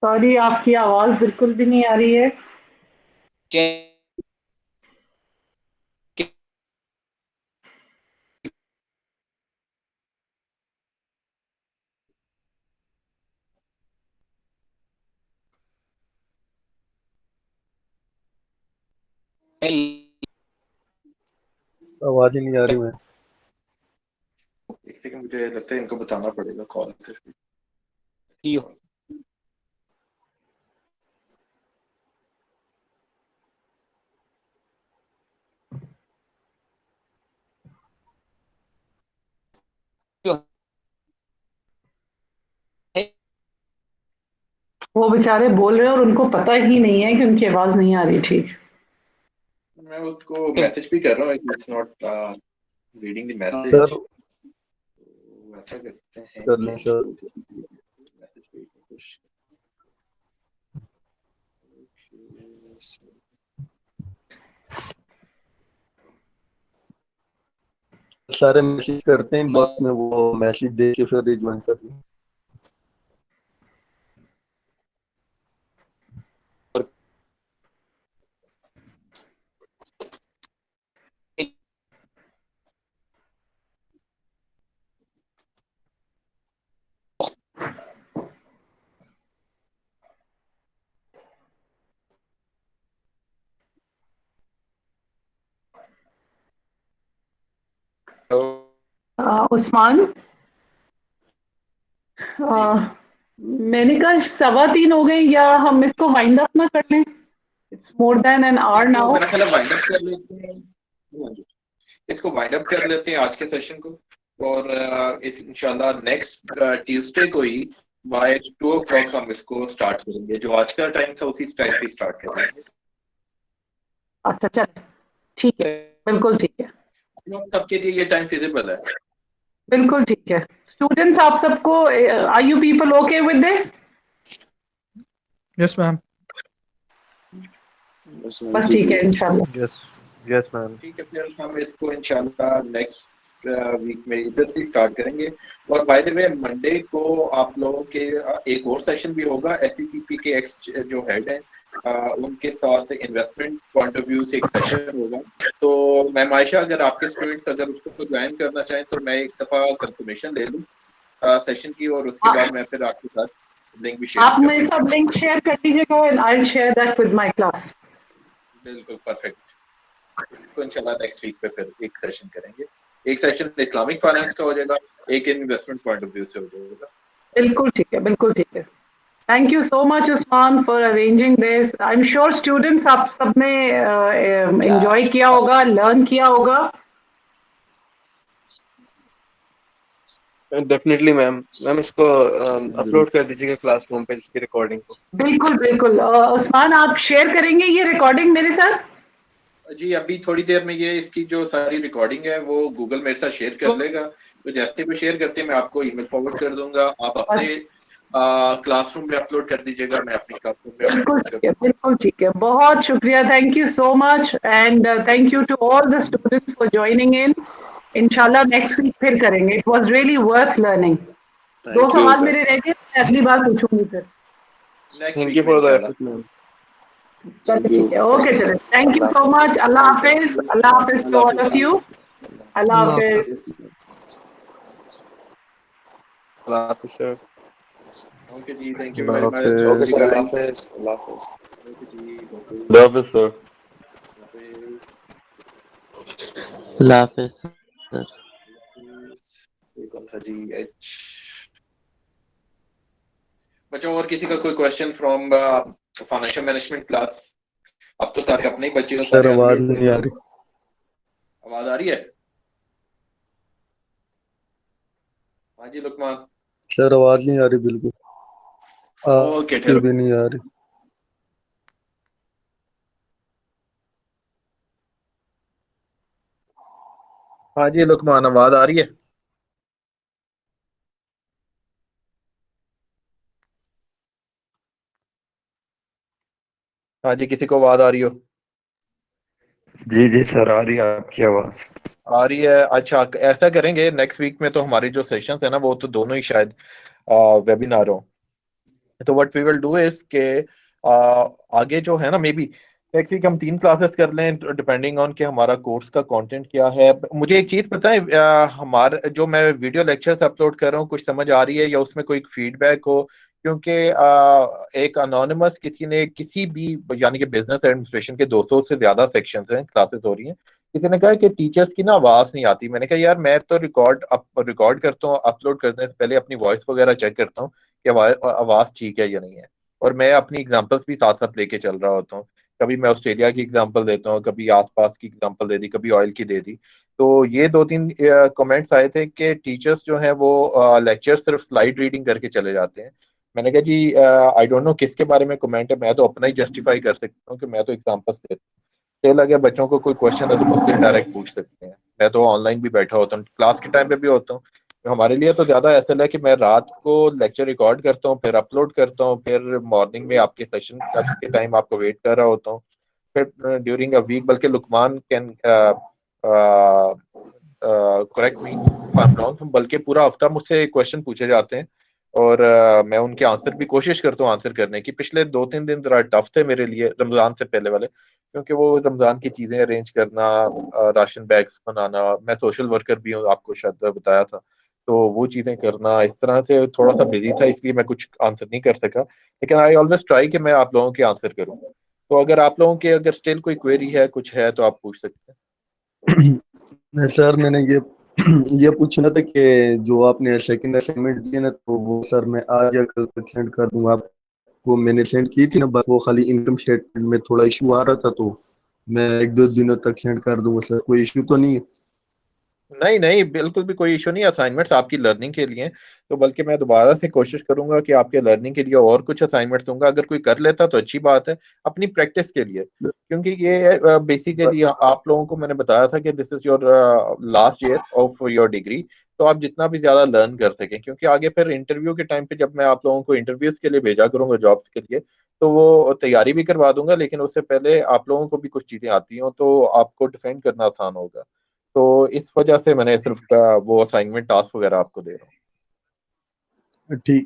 سوری آپ کی آواز بالکل بھی نہیں آ رہی ہے. آواز ہی نہیں آ رہی. میں ایک سیکنڈ, مجھے لگتا ہے ان کو بتانا پڑے گا کال کر کے. وہ بیچارے بول رہے ہیں اور ان کو پتہ ہی نہیں ہے کہ ان کی آواز نہیں آ رہی ٹھیک. میں اس کو میسج بھی کر رہا ہوں, it's not reading the message. Sir ایسا کرتے ہیں کر لیں سر. سارے میسج کرتے ہیں, بعد میں وہ میسج دے کے پھر ریجوائن کر لیں. عثمان, میں نے کہا 3:15 ہو گئے, یا ہم اس کو وائنڈ اپ نہ کر لیں؟ It's more than an hour now. میرا خیال ہے وائنڈ اپ کر لیتے ہیں, اس کو وائنڈ اپ کر لیتے ہیں آج کے سیشن کو, اور انشاءاللہ نیکسٹ ٹیوزڈے کو ہی بائی 2 o'clock ہم اس کو سٹارٹ کریں گے. جو آج کا ٹائم تھا اسی ٹائم پہ سٹارٹ کریں گے. اچھا چل ٹھیک ہے, بالکل ٹھیک ہے, سب کے لیے یہ ٹائم فیزیبل ہے. بالکل ٹھیک ہے. اسٹوڈینٹس آپ سب کو are you people okay with this? Yes ma'am. بس ٹھیک ہے انشاءاللہ. یس میم. ٹھیک ہے, پھر ہم اس کو انشاءاللہ نیکسٹ ویک میں ادھر سے اسٹارٹ کریں گے. اور بائی دا وے منڈے کو آپ لوگوں کے ایک اور سیشن بھی ہوگا, ایس سی سی پی کے ایکس جو ہیڈ ہیں ان کے ساتھ انویسٹمنٹ پوائنٹ آف ویو سے ایک سیشن ہوگا. تو میم عائشہ اگر آپ کے اسٹوڈنٹس اگر اس کو جوائن کرنا چاہیں تو میں ایک دفعہ کنفرمیشن لے لوں سیشن کی, اور اس کے بعد میں پھر آپ کے ساتھ لنک بھی شیئر آپ میرے ساتھ لنک شیئر کر دیجیے گا and I'll share that with my class. بالکل پرفیکٹ. اس کو انشاءاللہ نیکسٹ ویک پہ پھر ایک سیشن کریں گے. ایک سیشن اسلامک فائنانس کا ہو جائے گا, ایک انویسٹمنٹ پوائنٹ آف ویو سے ہو جائے گا. بالکل ٹھیک ہے, بالکل ٹھیک ہے. Thank you so much Usman for arranging this. I am sure students آپ سب نے انجوائے کیا ہوگا, لرن کیا ہوگا. ڈیفینیٹلی میم. میم اس کو اپلوڈ کر دیجیے گا کلاس روم پہ اس کی ریکارڈنگ کو. بالکل بالکل. عثمان آپ شیئر کریں گے یہ ریکارڈنگ میرے ساتھ؟ جی ابھی تھوڑی دیر میں یہ اس کی جو ساری ریکارڈنگ ہے وہ گوگل میرے ساتھ شیئر کر لے گا. تو جیسے وہ شیئر کرتے ہیں میں آپ کو ای میل فارورڈ کر دوں گا, آپ اپنے کلاس روم میں اپلوڈ کر دیجیے گا, میں اپنی کلاس روم میں بالکل اپلوڈ کر ٹھیک ہے, دوں گا. بالکل ٹھیک ہے. بہت شکریہ. Thank you so much and thank you to all the students for joining in. انشاءاللہ نیکسٹ ویک پھر کریں گے. It was really worth learning. 2 سوال میرے رہ گئے, میں اگلی بار پوچھوں گی پھر. نیکسٹ تھینک ویک یو میں فار دا انشاءاللہ. ایفرٹ میم. چلے ٹھیک ہے, اوکے چلے. تھینک یو سو مچ. اللہ حافظ. اللہ حافظ ٹو آل آف یو. اللہ اللہ حافظ. حافظ. اللہ حافظ سر. اوکے جی, تھینک یو اللہ ویری مچ. اوکے حافظ. سر, اللہ حافظ. اللہ حافظ. اوکے جی, اللہ حافظ سر. حافظ. اللہ حافظ سر. یہ کون تھا جی, ایچ. بچوں اور کسی کا کوئی question from financial management class? اب تو سارے اپنے ہی بچے تو سر سارے آواز انمیوٹ نہیں آ رہی. آواز آ رہی ہے؟ ہاں جی لقمان. سر آواز نہیں آ رہی بالکل. اوکے آپ کی بھی نہیں آ رہی. ہاں جی لقمان, آواز آ رہی ہے؟ ہاں جی, کسی کو آواز آ رہی ہو؟ جی جی سر آ رہی ہے آپ کی آواز. آ رہی ہے. اچھا ایسا کریں گے نیکسٹ ویک میں تو ہماری جو سیشنز ہیں نا وہ تو دونوں ہی شاید ویبینار ہوں. تو what we will do is کہ آگے جو ہے نا مے بی نیکسٹ ویک ہم 3 کلاسز کر لیں ڈپینڈنگ آن کہ ہمارا کورس کا کانٹینٹ کیا ہے. مجھے ایک چیز پتہ ہے, ہمارا جو میں ویڈیو لیکچرز اپلوڈ کر رہا ہوں کچھ سمجھ آ رہی ہے یا اس میں کوئی فیڈ بیک ہو؟ کیونکہ ایک انونیمس کسی نے کسی بھی یعنی کہ بزنس ایڈمنسٹریشن کے 200 سے زیادہ سیکشنز ہیں, کلاسز ہو رہی ہیں, کسی نے کہا کہ ٹیچرز کی نا آواز نہیں آتی. میں نے کہا یار میں تو ریکارڈ کرتا ہوں, اپلوڈ کرنے سے پہلے اپنی وائس وغیرہ چیک کرتا ہوں کہ آواز ٹھیک ہے یا نہیں ہے, اور میں اپنی اگزامپلس بھی ساتھ ساتھ لے کے چل رہا ہوتا ہوں. کبھی میں آسٹریلیا کی اگزامپل دیتا ہوں, کبھی آس پاس کی اگزامپل دے دی, کبھی آئل کی دے دی. تو یہ 2-3 کمنٹس آئے تھے کہ ٹیچرز جو ہیں وہ لیکچر صرف سلائیڈ ریڈنگ کر کے چلے جاتے ہیں. میں نے کہا جی آئی ڈونٹ نو کس کے بارے میں کمنٹ ہے, میں تو اپنا ہی جسٹیفائی کر سکتا ہوں کہ میں تو اگزامپلس دیتا ہوں. لگے بچوں کو کوئی کوشچن ہے تو مجھ سے ڈائریکٹ پوچھ سکتے ہیں, میں تو آن لائن بھی بیٹھا ہوتا ہوں, کلاس کے ٹائم پہ بھی ہوتا ہوں. ہمارے لیے تو زیادہ ایسا ہے کہ میں رات کو لیکچر ریکارڈ کرتا ہوں, پھر اپلوڈ کرتا ہوں, پھر مارننگ میں آپ کے سیشن کے ٹائم آپ کو ویٹ کر رہا ہوتا ہوں, پھر ڈیورنگ اے ویک. بلکہ Luqman can correct me if I am wrong, بلکہ پورا ہفتہ مجھ سے کوشچن پوچھے جاتے ہیں اور میں ان کے آنسر بھی کوشش کرتا ہوں آنسر کرنے کی. پچھلے 2-3 دن ذرا ٹف تھے میرے لیے رمضان سے پہلے والے, کیونکہ وہ رمضان کی چیزیں ارینج کرنا, راشن بیگز بنانا, میں سوشل ورکر بھی ہوں آپ کو شاید بتایا تھا, تو وہ چیزیں کرنا اس طرح سے تھوڑا سا بزی تھا, اس لیے میں کچھ آنسر نہیں کر سکا. لیکن آئی آلویز ٹرائی کہ میں آپ لوگوں کے آنسر کروں. تو اگر آپ لوگوں کے اگر اسٹل کوئی کوئری ہے کچھ ہے تو آپ پوچھ سکتے ہیں. سر میں نے یہ پوچھنا تھا کہ جو آپ نے سیکنڈ اسائنمنٹ دی نا تو وہ سر میں آج یا کل تک سینڈ کر دوں. آپ کو میں نے سینڈ کی تھی نا, بس وہ خالی انکم اسٹیٹمنٹ میں تھوڑا ایشو آ رہا تھا, تو میں 1-2 دنوں تک سینڈ کر دوں گا. سر کوئی ایشو تو نہیں ہے؟ نہیں بالکل بھی کوئی ایشو نہیں. اسائنمنٹس آپ کی لرننگ کے لیے, تو بلکہ میں دوبارہ سے کوشش کروں گا کہ آپ کے لرننگ کے لیے اور کچھ اسائنمنٹس دوں گا. اگر کوئی کر لیتا تو اچھی بات ہے, اپنی پریکٹس کے لیے, کیونکہ یہ بیسیکلی آپ لوگوں کو میں نے بتایا تھا کہ this is your last year of your degree, تو آپ جتنا بھی زیادہ لرن کر سکیں, کیونکہ آگے پھر انٹرویو کے ٹائم پہ جب میں آپ لوگوں کو انٹرویوز کے لیے بھیجا کروں گا جابس کے لیے, تو وہ تیاری بھی کروا دوں گا, لیکن اس سے پہلے آپ لوگوں کو بھی کچھ چیزیں آتی ہوں تو آپ کو ڈیفینڈ کرنا آسان ہوگا. تو اس وجہ سے میں نے صرف وہ اسائنمنٹ ٹاسک وغیرہ آپ کو دے رہا ہوں. ٹھیک